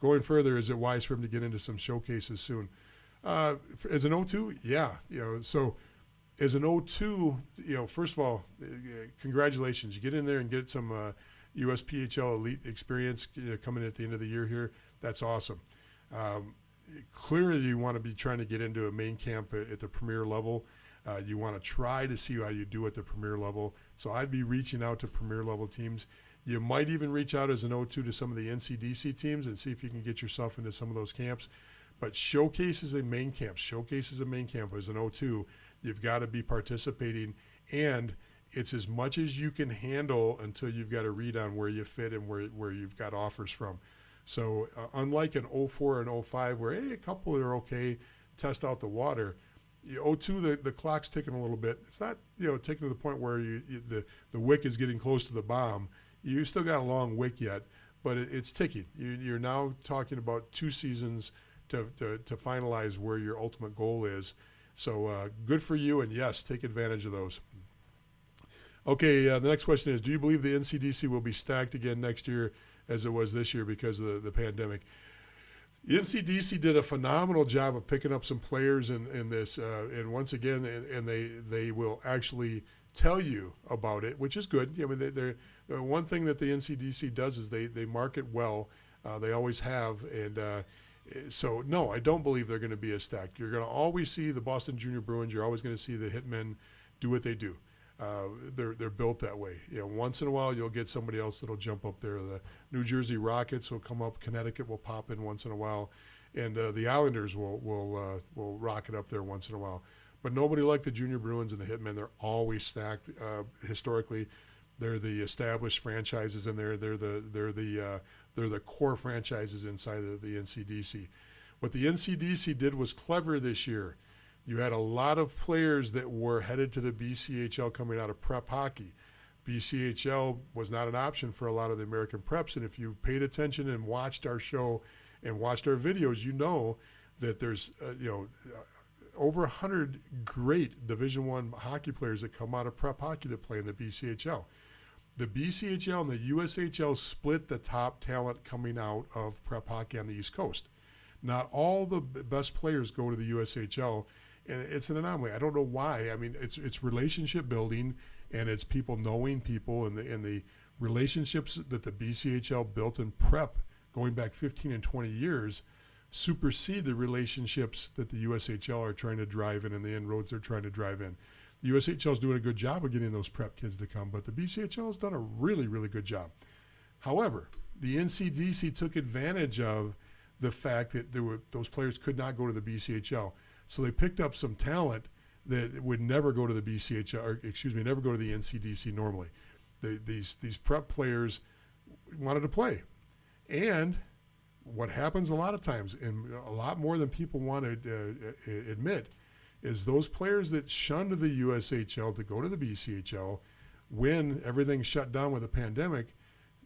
going further, is it wise for him to get into some showcases soon? As an O2, yeah. So as an O2, first of all, congratulations. You get in there and get some USPHL elite experience coming at the end of the year here. That's awesome. Clearly, you want to be trying to get into a main camp at the premier level. You want to try to see how you do at the premier level. So I'd be reaching out to premier level teams. You might even reach out as an O2 to some of the NCDC teams and see if you can get yourself into some of those camps. But showcases a main camp as an O2. You've got to be participating, and it's as much as you can handle until you've got a read on where you fit and where you've got offers from. So unlike an 04 and 05 where, hey, a couple are okay, test out the water, 02, the clock's ticking a little bit. It's not, ticking to the point where the wick is getting close to the bomb. You still got a long wick yet, but it's ticking. You're now talking about 2 seasons to finalize where your ultimate goal is. So good for you, and yes, take advantage of those. Okay, the next question is, do you believe the NCDC will be stacked again next year as it was this year because of the pandemic? The NCDC did a phenomenal job of picking up some players in this, and once again, and they will actually tell you about it, which is good. I mean, they're one thing that the NCDC does is they market well. They always have, and so no, I don't believe they're going to be as stacked. You're going to always see the Boston Junior Bruins. You're always going to see the Hitmen do what they do. They're built that way. Once in a while you'll get somebody else that'll jump up there. The New Jersey Rockets will come up. Connecticut will pop in once in a while, and the Islanders will rocket up there once in a while. But nobody like the Junior Bruins and the Hitmen. They're always stacked. Historically, they're the established franchises in there. They're the core franchises inside of the NCDC. What the NCDC did was clever this year. You had a lot of players that were headed to the BCHL coming out of prep hockey. BCHL was not an option for a lot of the American preps, and if you paid attention and watched our show and watched our videos, you know that there's over 100 great Division I hockey players that come out of prep hockey that play in the BCHL. The BCHL and the USHL split the top talent coming out of prep hockey on the East Coast. Not all the best players go to the USHL, and it's an anomaly. I don't know why. I mean, it's relationship building, and it's people knowing people, and the relationships that the BCHL built in prep going back 15 and 20 years supersede the relationships that the USHL are trying to drive in and the inroads they're trying to drive in. The USHL is doing a good job of getting those prep kids to come, but the BCHL has done a really, really good job. However, the NCDC took advantage of the fact that those players could not go to the BCHL. So they picked up some talent that would never go to the BCHL, or never go to the NCDC normally. These prep players wanted to play. And what happens a lot of times, and a lot more than people want to admit, is those players that shunned the USHL to go to the BCHL when everything shut down with the pandemic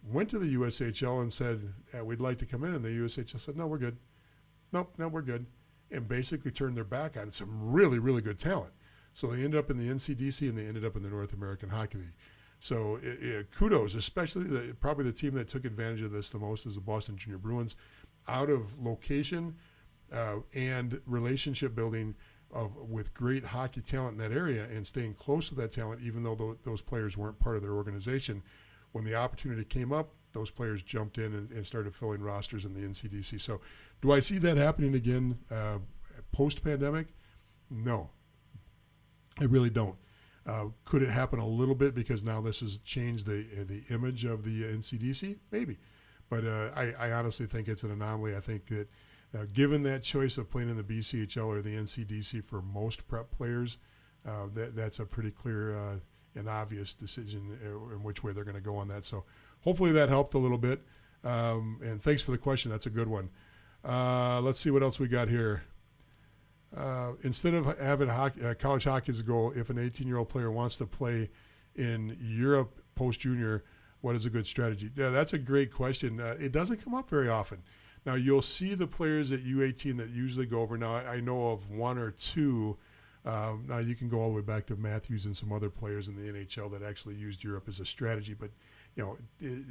went to the USHL and said, we'd like to come in. And the USHL said, no, we're good. No, we're good. And basically turned their back on some really, really good talent. So they ended up in the NCDC and they ended up in the North American Hockey League. So kudos, especially probably the team that took advantage of this the most is the Boston Junior Bruins. Out of location and relationship building with great hockey talent in that area and staying close to that talent, even though those players weren't part of their organization. When the opportunity came up, those players jumped in and started filling rosters in the NCDC. So do I see that happening again post-pandemic? No, I really don't. Could it happen a little bit because now this has changed the image of the NCDC? Maybe. But I honestly think it's an anomaly. I think that given that choice of playing in the BCHL or the NCDC for most prep players, that's a pretty clear and obvious decision in which way they're going to go on that. So hopefully that helped a little bit. And thanks for the question. That's a good one. Let's see what else we got here. Instead of having college hockey as a goal, if an 18-year-old player wants to play in Europe post-junior, what is a good strategy? Yeah, that's a great question. It doesn't come up very often. Now, you'll see the players at U18 that usually go over. Now, I know of one or two. Now, you can go all the way back to Matthews and some other players in the NHL that actually used Europe as a strategy. But,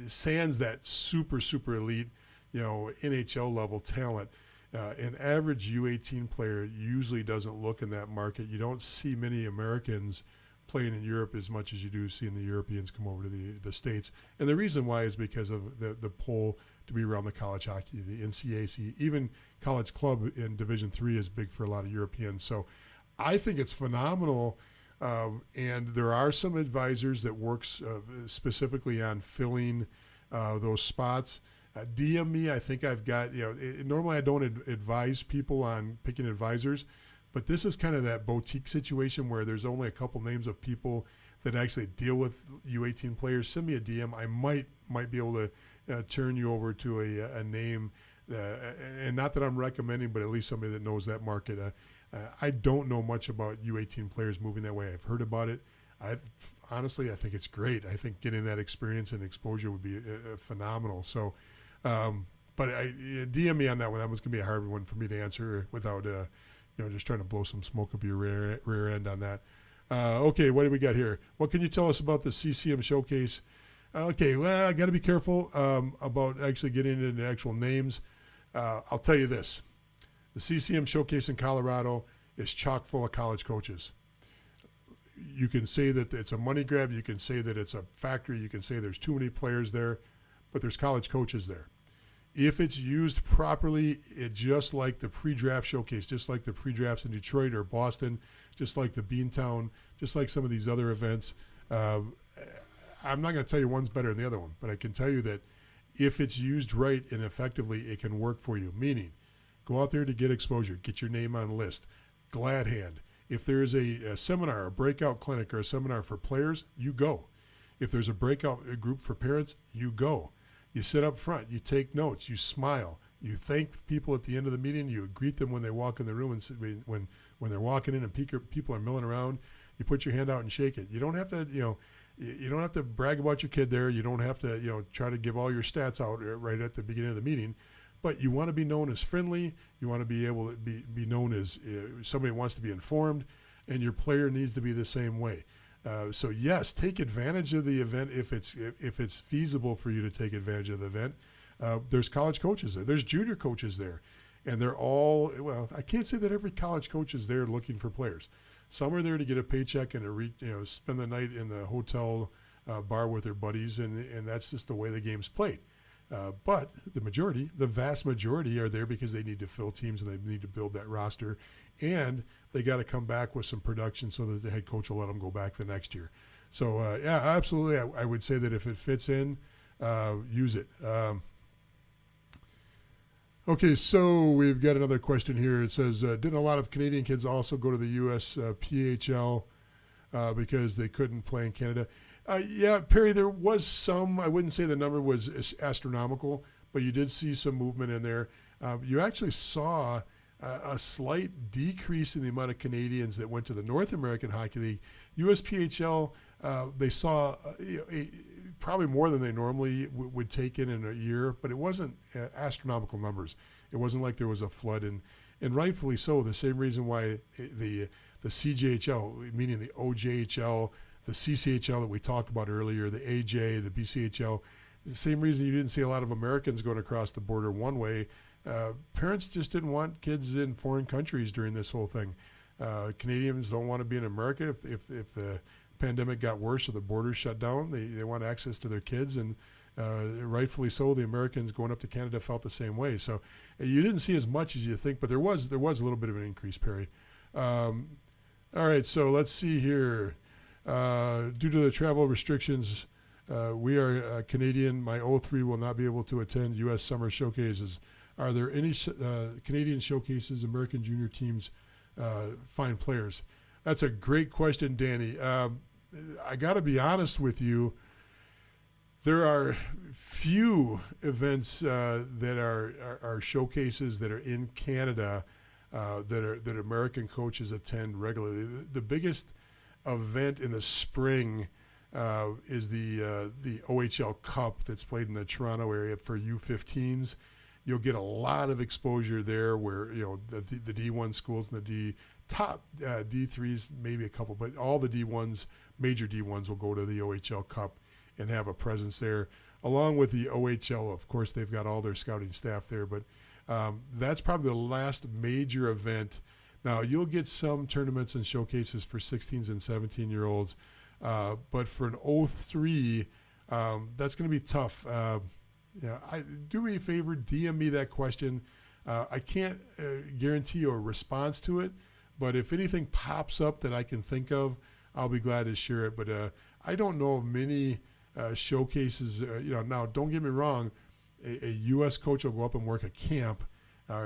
sans that super, super elite, NHL level talent, An average U18 player usually doesn't look in that market. You don't see many Americans playing in Europe as much as you do seeing the Europeans come over to the States. And the reason why is because of the pull to be around the college hockey, the NCAC, even college club in Division III is big for a lot of Europeans. So I think it's phenomenal. And there are some advisors that works specifically on filling those spots. DM me. I think I've got, normally I don't advise people on picking advisors, but this is kind of that boutique situation where there's only a couple names of people that actually deal with U18 players. Send me a DM. I might be able to turn you over to a name, and not that I'm recommending, but at least somebody that knows that market. I don't know much about U18 players moving that way. I've heard about it. Honestly, I think it's great. I think getting that experience and exposure would be phenomenal. So, but DM me on that one. That was going to be a hard one for me to answer without, just trying to blow some smoke up your rear end on that. Okay, what do we got here? What can you tell us about the CCM Showcase? Okay, well, I got to be careful about actually getting into the actual names. I'll tell you this. The CCM Showcase in Colorado is chock full of college coaches. You can say that it's a money grab. You can say that it's a factory. You can say there's too many players there, but there's college coaches there. If it's used properly, it just like the pre-draft showcase, just like the pre-drafts in Detroit or Boston, just like the Beantown, just like some of these other events. I'm not going to tell you one's better than the other one, but I can tell you that if it's used right and effectively, it can work for you. Meaning, go out there to get exposure, get your name on a list. Glad hand. If there is a seminar, a breakout clinic, or a seminar for players, you go. If there's a breakout group for parents, you go. You sit up front, you take notes, you smile, you thank people at the end of the meeting, you greet them when they walk in the room, and when they're walking in and people are milling around, you put your hand out and shake it. You don't have to, you don't have to brag about your kid there. You don't have to, try to give all your stats out right at the beginning of the meeting. But you want to be known as friendly. You want to be able to be known as somebody who wants to be informed, and your player needs to be the same way. So yes, take advantage of the event if it's feasible for you to take advantage of the event. There's college coaches there. There's junior coaches there, and they're all, well, I can't say that every college coach is there looking for players. Some are there to get a paycheck and to spend the night in the hotel bar with their buddies, and that's just the way the game's played. But the vast majority are there because they need to fill teams and they need to build that roster, and they got to come back with some production so that the head coach will let them go back the next year. So yeah, absolutely, I would say that if it fits in, use it. Okay, so we've got another question here. It says, didn't a lot of Canadian kids also go to the U.S. PHL because they couldn't play in Canada? Yeah, Perry, there was some. I wouldn't say the number was astronomical, but you did see some movement in there. You actually saw a slight decrease in the amount of Canadians that went to the North American Hockey League. USPHL, they saw probably more than they normally would take in a year, but it wasn't astronomical numbers. It wasn't like there was a flood, and rightfully so. The same reason why the CJHL, meaning the OJHL, the CCHL that we talked about earlier, the AJ, the BCHL, the same reason you didn't see a lot of Americans going across the border one way. Parents just didn't want kids in foreign countries during this whole thing. Canadians don't want to be in America. If the pandemic got worse or the borders shut down, they want access to their kids, and rightfully so. The Americans going up to Canada felt the same way. So you didn't see as much as you think, but there was a little bit of an increase, Perry. All right, so let's see here. Due to the travel restrictions, we are Canadian. My 03 will not be able to attend U.S. Summer Showcases. Are there any Canadian showcases, American junior teams find players? That's a great question, Danny. I got to be honest with you. There are few events that are showcases that are in Canada that American coaches attend regularly. The biggest event in the spring is the OHL Cup that's played in the Toronto area for U15s. You'll get a lot of exposure there, where the D1 schools and the top D3s, maybe a couple, but all the D1s, major D1s, will go to the OHL Cup and have a presence there, along with the OHL. Of course, they've got all their scouting staff there, but That's probably the last major event. Now, you'll get some tournaments and showcases for 16s and 17-year-olds, but for an 03, that's going to be tough. Do me a favor, DM me that question. I can't guarantee you a response to it, but if anything pops up that I can think of, I'll be glad to share it. But I don't know of many showcases. Now don't get me wrong, a U.S. coach will go up and work a camp.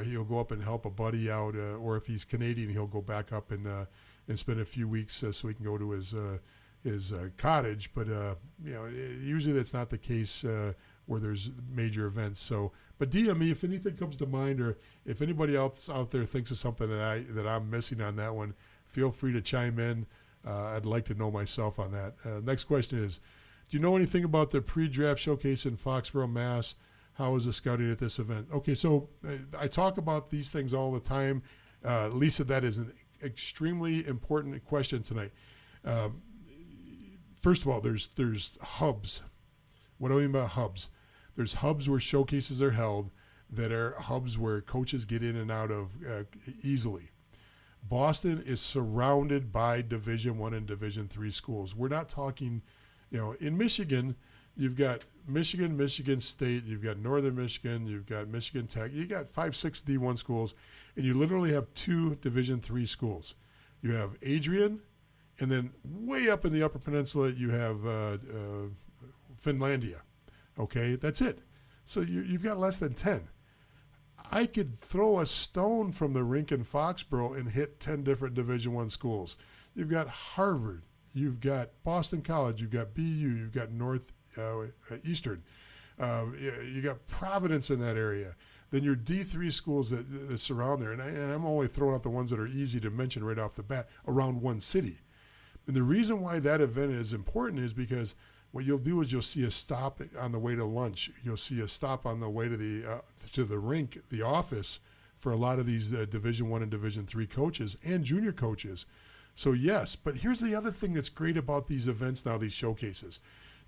He'll go up and help a buddy out, or if he's Canadian, he'll go back up and spend a few weeks so he can go to his cottage. But usually that's not the case where there's major events. So, but DM me if anything comes to mind, or if anybody else out there thinks of something that I'm missing on that one. Feel free to chime in. I'd like to know myself on that. Next question is, do you know anything about the pre-draft showcase in Foxborough, Mass? How is the scouting at this event? Okay, so I talk about these things all the time. Lisa, that is an extremely important question tonight. First of all, there's hubs. What do I mean by hubs? There's hubs where showcases are held that are hubs where coaches get in and out of easily. Boston is surrounded by Division I and Division III schools. We're not talking, in Michigan, you've got Michigan State, you've got Northern Michigan, you've got Michigan Tech, you got 5-6 D1 schools, and you literally have 2 Division III schools. You have Adrian, and then way up in the Upper Peninsula, you have Finlandia. Okay, that's it. So you've got less than 10. I could throw a stone from the rink in Foxborough and hit 10 different Division I schools. You've got Harvard, you've got Boston College, you've got BU, you've got Northeastern, you got Providence in that area. Then your D3 schools that surround there, and I'm only throwing out the ones that are easy to mention right off the bat, around one city. And the reason why that event is important is because what you'll do is you'll see a stop on the way to lunch. You'll see a stop on the way to the rink, the office, for a lot of these Division I and Division III coaches and junior coaches. So yes, but here's the other thing that's great about these events now, these showcases.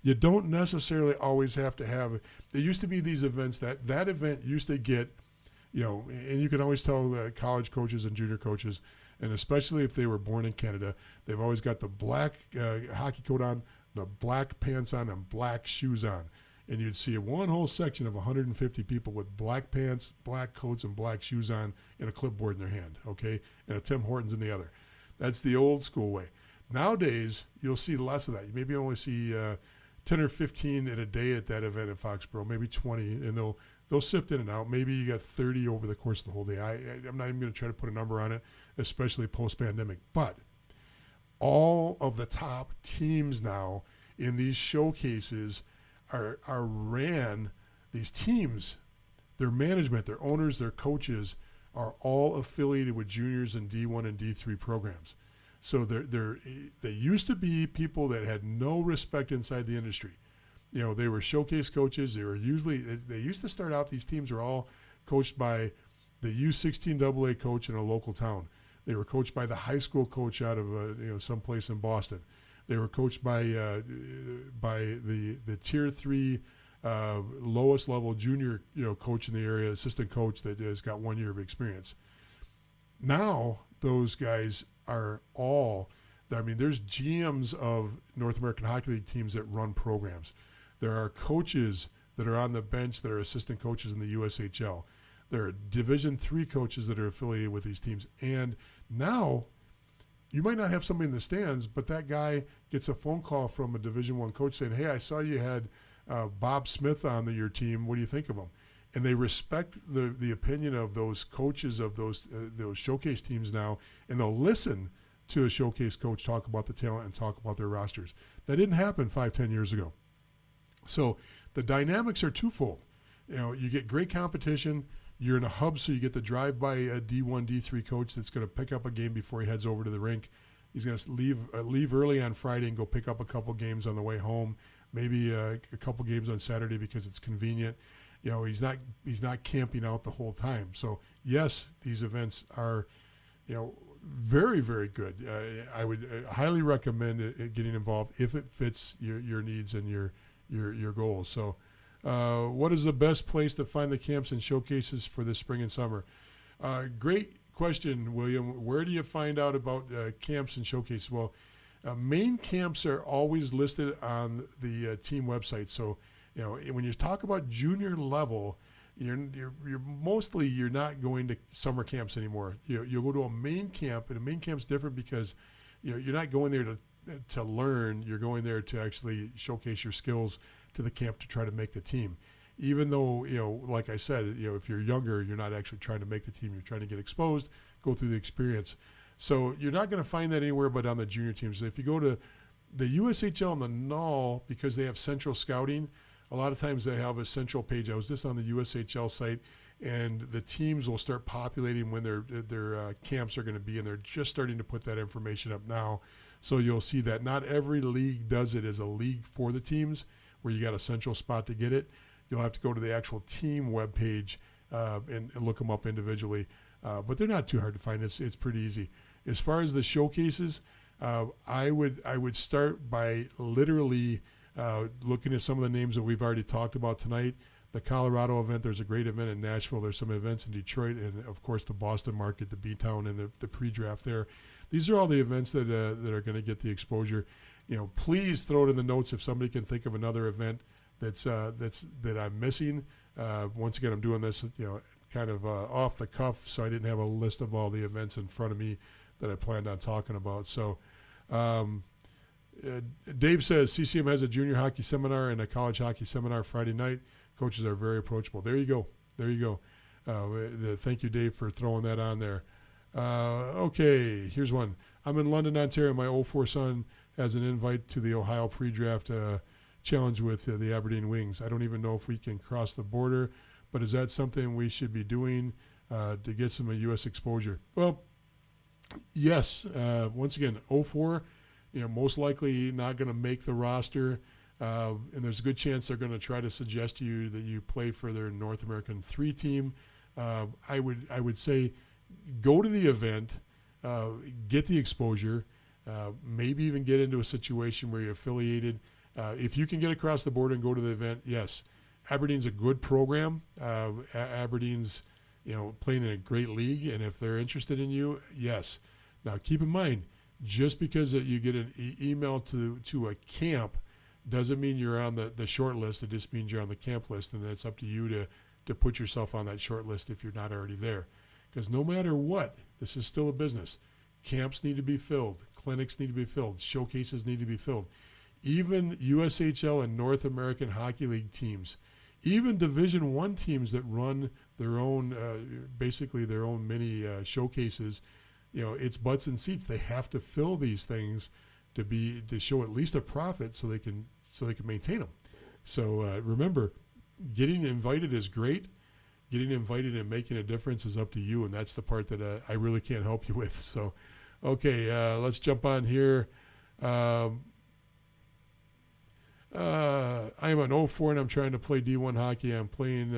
You don't necessarily always have to have. There used to be these events that event used to get, and you can always tell college coaches and junior coaches, and especially if they were born in Canada, they've always got the black hockey coat on, the black pants on, and black shoes on. And you'd see one whole section of 150 people with black pants, black coats, and black shoes on, and a clipboard in their hand, okay? And a Tim Hortons in the other. That's the old school way. Nowadays, you'll see less of that. You maybe only see 10 or 15 in a day at that event at Foxborough, maybe 20, and they'll sift in and out. Maybe you got 30 over the course of the whole day. I'm not even going to try to put a number on it, especially post-pandemic. But all of the top teams now in these showcases are ran. These teams, their management, their owners, their coaches are all affiliated with juniors and D1 and D3 programs. So they used to be people that had no respect inside the industry. They were showcase coaches. They used to start out, these teams were all coached by the U16 AA coach in a local town. They were coached by the high school coach out of someplace in Boston. They were coached by the tier 3 lowest level junior coach in the area, assistant coach that has got 1 year of experience. Now those guys are there's GMs of North American Hockey League teams that run programs. There are coaches that are on the bench that are assistant coaches in the USHL. There are Division III coaches that are affiliated with these teams. And now you might not have somebody in the stands, but that guy gets a phone call from a Division I coach saying, hey, I saw you had Bob Smith on your team. What do you think of him? And they respect the opinion of those coaches of those showcase teams now, and they'll listen to a showcase coach talk about the talent and talk about their rosters. That didn't happen 5-10 years ago. So the dynamics are twofold. You get great competition. You're in a hub, so you get to drive by a D1, D3 coach that's going to pick up a game before he heads over to the rink. He's going to leave early on Friday and go pick up a couple games on the way home, maybe a couple games on Saturday because it's convenient. He's not camping out the whole time. So yes, these events are, very, very good. I would highly recommend getting involved if it fits your needs and your goals. So What is the best place to find the camps and showcases for this spring and summer? Great question, William. Where do you find out about camps and showcases? Well, main camps are always listed on the team website. So, when you talk about junior level, you're mostly you're not going to summer camps anymore. You'll go to a main camp, and a main camp's different because you're not going there to learn. You're going there to actually showcase your skills to the camp to try to make the team. Even though, like I said, if you're younger, you're not actually trying to make the team. You're trying to get exposed, go through the experience. So you're not going to find that anywhere but on the junior teams. If you go to the USHL and the NOL, because they have central scouting, a lot of times they have a central page. I was just on the USHL site, and the teams will start populating when their camps are going to be, and they're just starting to put that information up now. So you'll see that not every league does it as a league for the teams, where you got a central spot to get it. You'll have to go to the actual team webpage and look them up individually. But they're not too hard to find. It's pretty easy. As far as the showcases, I would start by literally looking at some of the names that we've already talked about tonight. The Colorado event, there's a great event in Nashville. There's some events in Detroit, and of course the Boston market, the B-Town, and the pre-draft there. These are all the events that are going to get the exposure. Please throw it in the notes if somebody can think of another event that I'm missing. Once again, I'm doing this, kind of off the cuff, so I didn't have a list of all the events in front of me that I planned on talking about. So, Dave says CCM has a junior hockey seminar and a college hockey seminar Friday night. Coaches are very approachable. There you go. Thank you, Dave, for throwing that on there. Okay, here's one. I'm in London, Ontario. My 04 son has an invite to the Ohio pre-draft challenge with the Aberdeen Wings. I don't even know if we can cross the border, but is that something we should be doing to get some U.S. exposure? Well, yes. Once again, 04, most likely not going to make the roster, and there's a good chance they're going to try to suggest to you that you play for their North American 3 team. I would say go to the event, get the exposure, maybe even get into a situation where you're affiliated. If you can get across the border and go to the event, yes. Aberdeen's a good program. Aberdeen's, playing in a great league, and if they're interested in you, yes. Now, keep in mind, just because that you get an email to a camp doesn't mean you're on the short list. It just means you're on the camp list, and it's up to you to put yourself on that short list if you're not already there. Because no matter what, this is still a business. Camps need to be filled. Clinics need to be filled. Showcases need to be filled. Even USHL and North American Hockey League teams, even Division I teams that run their own, basically their own mini showcases, it's butts and seats. They have to fill these things to show at least a profit so they can maintain them. So remember, getting invited is great. Getting invited and making a difference is up to you, and that's the part that I really can't help you with. So, okay, let's jump on here. I'm an 04 and I'm trying to play D1 hockey. I'm playing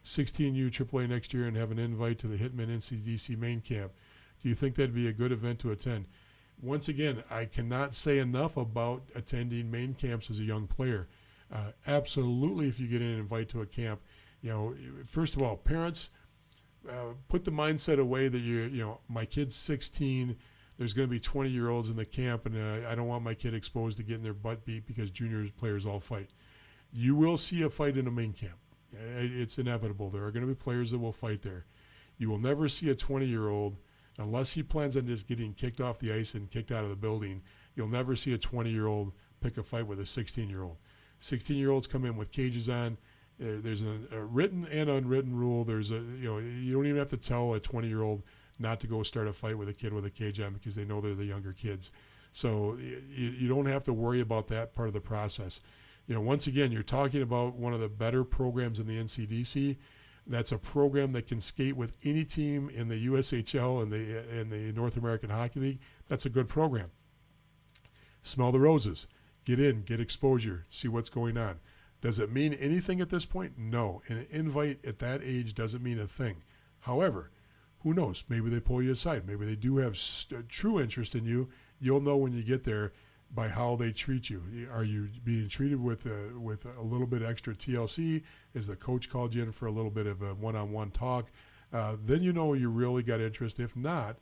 16U AAA next year and have an invite to the Hitman NCDC main camp. Do you think that'd be a good event to attend? Once again, I cannot say enough about attending main camps as a young player. Absolutely, if you get an invite to a camp, first of all, parents, put the mindset away that my kid's 16. There's going to be 20-year-olds in the camp, and I don't want my kid exposed to getting their butt beat because junior players all fight. You will see a fight in a main camp. It's inevitable. There are going to be players that will fight there. You will never see a 20-year-old, unless he plans on just getting kicked off the ice and kicked out of the building. You'll never see a 20-year-old pick a fight with a 16-year-old. 16-year-olds come in with cages on. There's a written and unwritten rule. You don't even have to tell a 20-year-old not to go start a fight with a kid with a cage on because they know they're the younger kids. So you don't have to worry about that part of the process. Once again, you're talking about one of the better programs in the NCDC. That's a program that can skate with any team in the USHL and the North American Hockey League. That's a good program. Smell the roses. Get in, get exposure, see what's going on. Does it mean anything at this point? No. An invite at that age doesn't mean a thing. However, who knows? Maybe they pull you aside. Maybe they do have true interest in you. You'll know when you get there. by how they treat you. Are you being treated with a little bit extra TLC? Is the coach called you in for a little bit of a one-on-one talk? Then you know you really got interest. If not,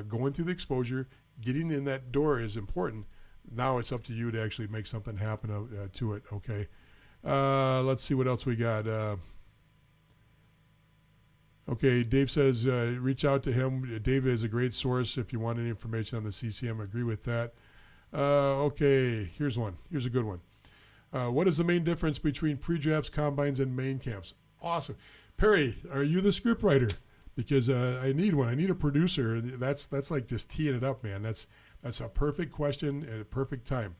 going through the exposure, getting in that door is important. Now it's up to you to actually make something happen to it, okay? Let's see what else we got. Okay, Dave says reach out to him. Dave is a great source if you want any information on the CCM. I agree with that. Okay, here's one. Here's a good one. What is the main difference between pre-drafts, combines, and main camps? Awesome. Perry, are you the script writer? Because I need one. I need a producer. That's like just teeing it up, man. That's a perfect question at a perfect time.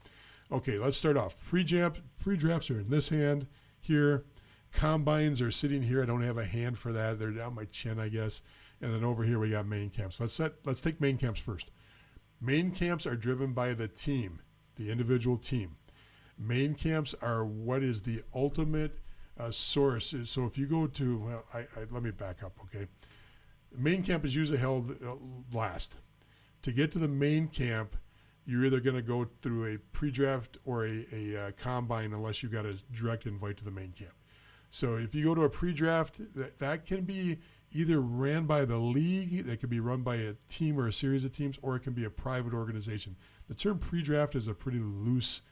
Okay, let's start off. Pre-drafts are in this hand here. Combines are sitting here. I don't have a hand for that. They're down my chin, I guess. And then over here we got main camps. Let's take main camps first. Main camps are driven by the team, the individual team. Main camps are what is the ultimate source. So if you go to, well, let me back up, okay? Main camp is usually held last. To get to the main camp, you're either going to go through a pre-draft or a combine unless you got a direct invite to the main camp. So if you go to a pre-draft, that can be either ran by the league, that could be run by a team or a series of teams, or it can be a private organization. The term pre-draft is a pretty loose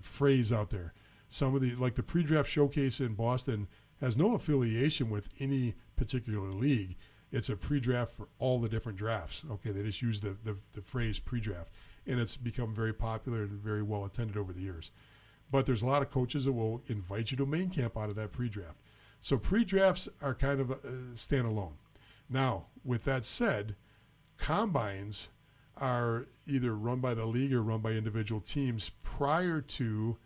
phrase out there. Some of the pre-draft showcase in Boston has no affiliation with any particular league. It's a pre-draft for all the different drafts. Okay, they just use the phrase pre-draft, and it's become very popular and very well attended over the years. But there's a lot of coaches that will invite you to main camp out of that pre-draft. So pre-drafts are kind of standalone. Now, with that said, combines are either run by the league or run by individual teams prior to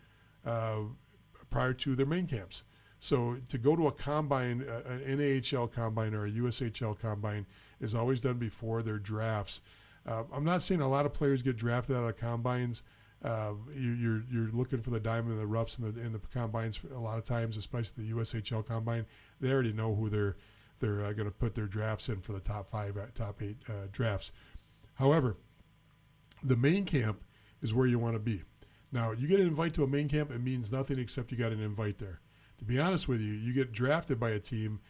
their main camps. So to go to a combine, an NAHL combine or a USHL combine is always done before their drafts. I'm not saying a lot of players get drafted out of combines. You're looking for the diamond in the roughs in the combines a lot of times, especially the USHL combine. They already know who they're going to put their drafts in for the top 5, top 8 drafts. However, the main camp is where you want to be. Now, you get an invite to a main camp, it means nothing except you got an invite there. To be honest with you, you get drafted by a team,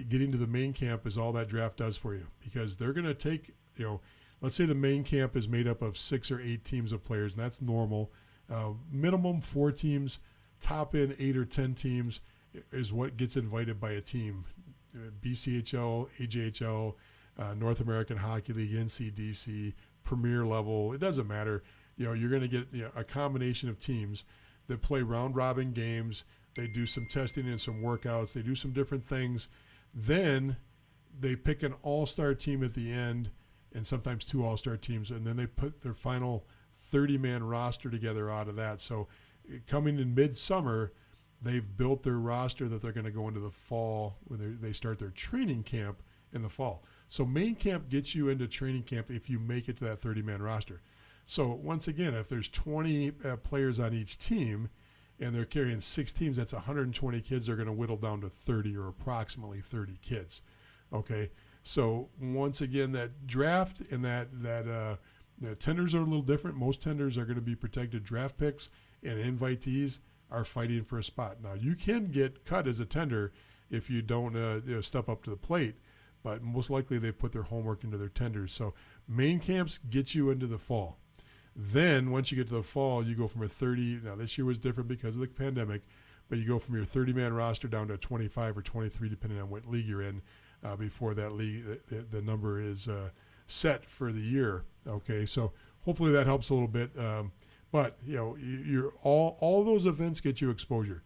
getting to the main camp is all that draft does for you, because they're going to take, let's say the main camp is made up of 6 or 8 teams of players, and that's normal. Minimum 4 teams, top in 8 or 10 teams is what gets invited by a team. BCHL, AJHL, North American Hockey League, NCDC, Premier level, it doesn't matter. You're going to get a combination of teams that play round-robin games. They do some testing and some workouts. They do some different things. Then they pick an all-star team at the end, and sometimes 2 all-star teams, and then they put their final 30-man roster together out of that. So coming in midsummer, they've built their roster that they're going to go into the fall when they start their training camp in the fall. So main camp gets you into training camp if you make it to that 30-man roster. So once again, if there's 20 players on each team and they're carrying 6 teams, that's 120 kids. They're going to whittle down to 30 or approximately 30 kids. Okay, so once again, that draft and that tenders are a little different. Most tenders are going to be protected draft picks, and invitees are fighting for a spot. Now, you can get cut as a tender if you don't step up to the plate, but most likely they put their homework into their tenders. So main camps get you into the fall. Then once you get to the fall, you go from a 30. Now this year was different because of the pandemic, but you go from your 30-man roster down to a 25 or 23, depending on what league you're in. Before that league, the number is set for the year. Okay, so hopefully that helps a little bit. But you're all those events get you exposure.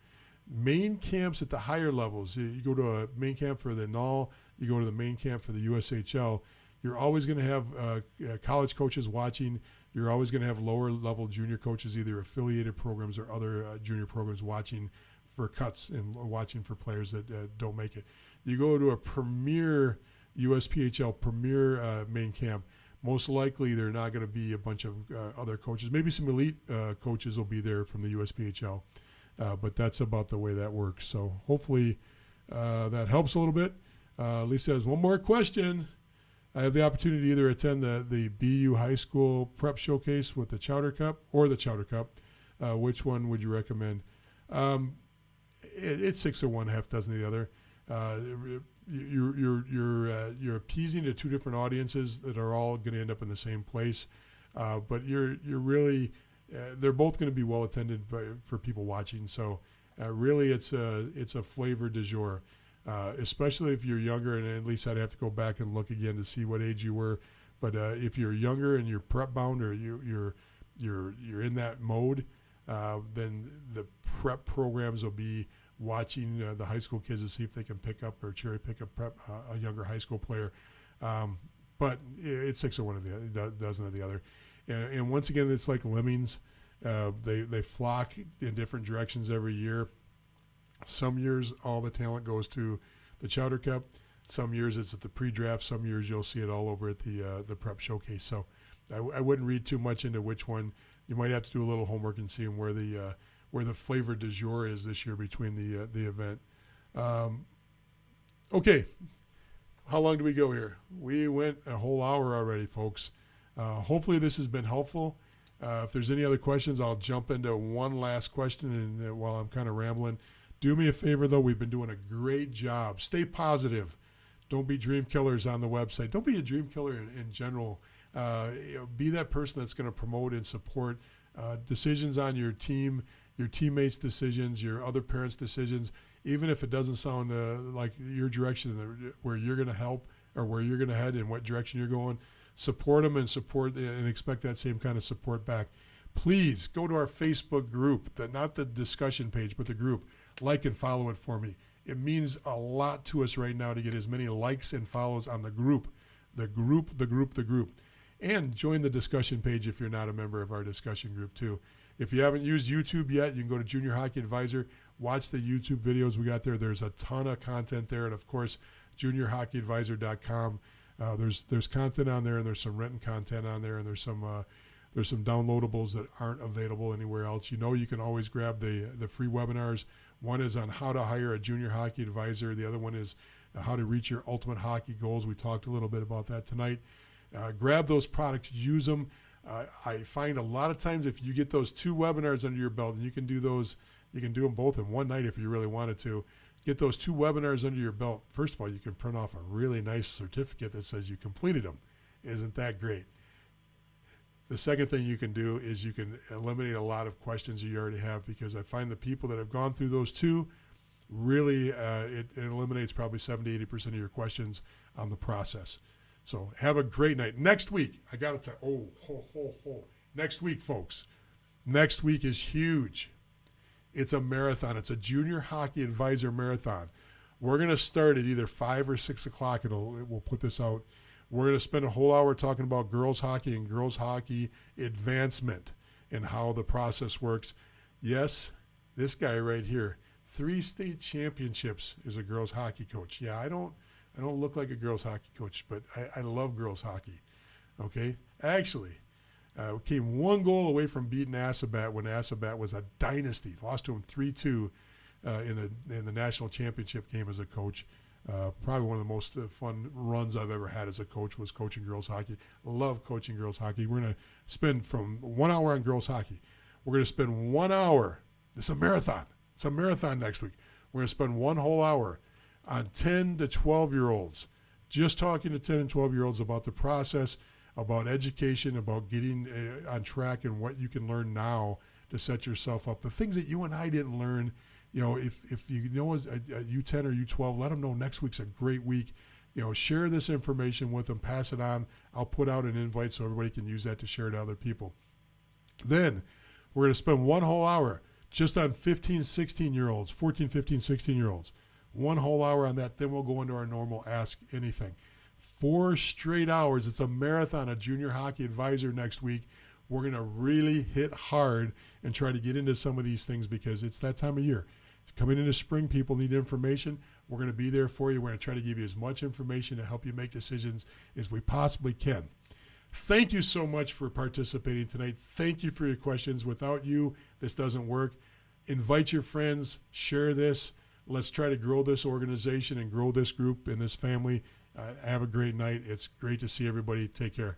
Main camps at the higher levels. You go to a main camp for the NAHL. You go to the main camp for the USHL. You're always going to have college coaches watching. You're always going to have lower level junior coaches, either affiliated programs or other junior programs, watching for cuts and watching for players that don't make it. You go to a premier USPHL premier main camp, most likely they're not going to be a bunch of other coaches. Maybe some elite coaches will be there from the USPHL, but that's about the way that works. So hopefully that helps a little bit. Lisa has one more question. I have the opportunity to either attend the BU High School Prep Showcase with the Chowder Cup or the Chowder Cup. Which one would you recommend? It's 6 of one, half dozen of the other. You're appeasing to two different audiences that are all going to end up in the same place, but you're really they're both going to be well attended for people watching. So really, it's a flavor du jour, especially if you're younger. And at least I'd have to go back and look again to see what age you were. But if you're younger and you're prep bound or you're in that mode, then the prep programs will be watching the high school kids to see if they can pick up or cherry pick a younger high school player. But it's 6 of one of the dozen of the other. And once again, it's like lemmings. They flock in different directions every year. Some years, all the talent goes to the Chowder Cup. Some years it's at the pre-draft. Some years you'll see it all over at the prep showcase. So I wouldn't read too much into which one. You might have to do a little homework and see where the flavor du jour is this year between the event. Okay, how long do we go here? We went a whole hour already, folks. Hopefully this has been helpful. If there's any other questions, I'll jump into one last question. And while I'm kind of rambling, do me a favor, though. We've been doing a great job. Stay positive. Don't be dream killers on the website. Don't be a dream killer in general. Be that person that's going to promote and support decisions on your team, your teammates' decisions, your other parents' decisions, even if it doesn't sound like your direction where you're going to help or where you're going to head and what direction you're going. Support them and expect that same kind of support back. Please go to our Facebook group, not the discussion page, but the group. Like and follow it for me. It means a lot to us right now to get as many likes and follows on the group. And join the discussion page if you're not a member of our discussion group too. If you haven't used YouTube yet, you can go to Junior Hockey Advisor, watch the YouTube videos we got there. There's a ton of content there. And of course, juniorhockeyadvisor.com. There's content on there, and there's some written content on there, and there's some downloadables that aren't available anywhere else. You can always grab the free webinars. One is on how to hire a junior hockey advisor. The other one is how to reach your ultimate hockey goals. We talked a little bit about that tonight. Grab those products, use them. I find a lot of times if you get those 2 webinars under your belt, and you can do them both in one night if you really wanted to. Get those 2 webinars under your belt. First of all, you can print off a really nice certificate that says you completed them. Isn't that great? The second thing you can do is you can eliminate a lot of questions you already have, because I find the people that have gone through those 2, really it eliminates probably 70-80% of your questions on the process. So have a great night. Next week, I got to tell next week, folks. Next week is huge. It's a marathon. It's a Junior Hockey Advisor marathon. We're going to start at either 5 or 6 o'clock. We'll put this out. We're going to spend a whole hour talking about girls hockey and girls hockey advancement and how the process works. Yes, this guy right here, 3 state championships as a girls hockey coach. Yeah, I don't look like a girls hockey coach, but I love girls hockey. Okay, actually. Came 1 goal away from beating Asabat when Asabat was a dynasty. Lost to him 3-2 in the national championship game as a coach. Probably one of the most fun runs I've ever had as a coach was coaching girls hockey. Love coaching girls hockey. We're going to spend from 1 hour on girls hockey. We're going to spend 1 hour. It's a marathon. It's a marathon next week. We're going to spend 1 whole hour on 10 to 12-year-olds, just talking to 10 and 12-year-olds about the process, about education, about getting on track and what you can learn now to set yourself up. The things that you and I didn't learn, if you know a U10 or U12, let them know next week's a great week. Share this information with them, pass it on. I'll put out an invite so everybody can use that to share to other people. Then we're going to spend 1 whole hour just on 15, 16-year-olds, 14, 15, 16-year-olds. 1 whole hour on that. Then we'll go into our normal Ask Anything. 4 straight hours. It's a marathon, a Junior Hockey Advisor next week. We're going to really hit hard and try to get into some of these things because it's that time of year. Coming into spring, people need information. We're going to be there for you. We're going to try to give you as much information to help you make decisions as we possibly can. Thank you so much for participating tonight. Thank you for your questions. Without you, this doesn't work. Invite your friends. Share this. let's try to grow this organization and grow this group and this family. Have a great night. It's great to see everybody. Take care.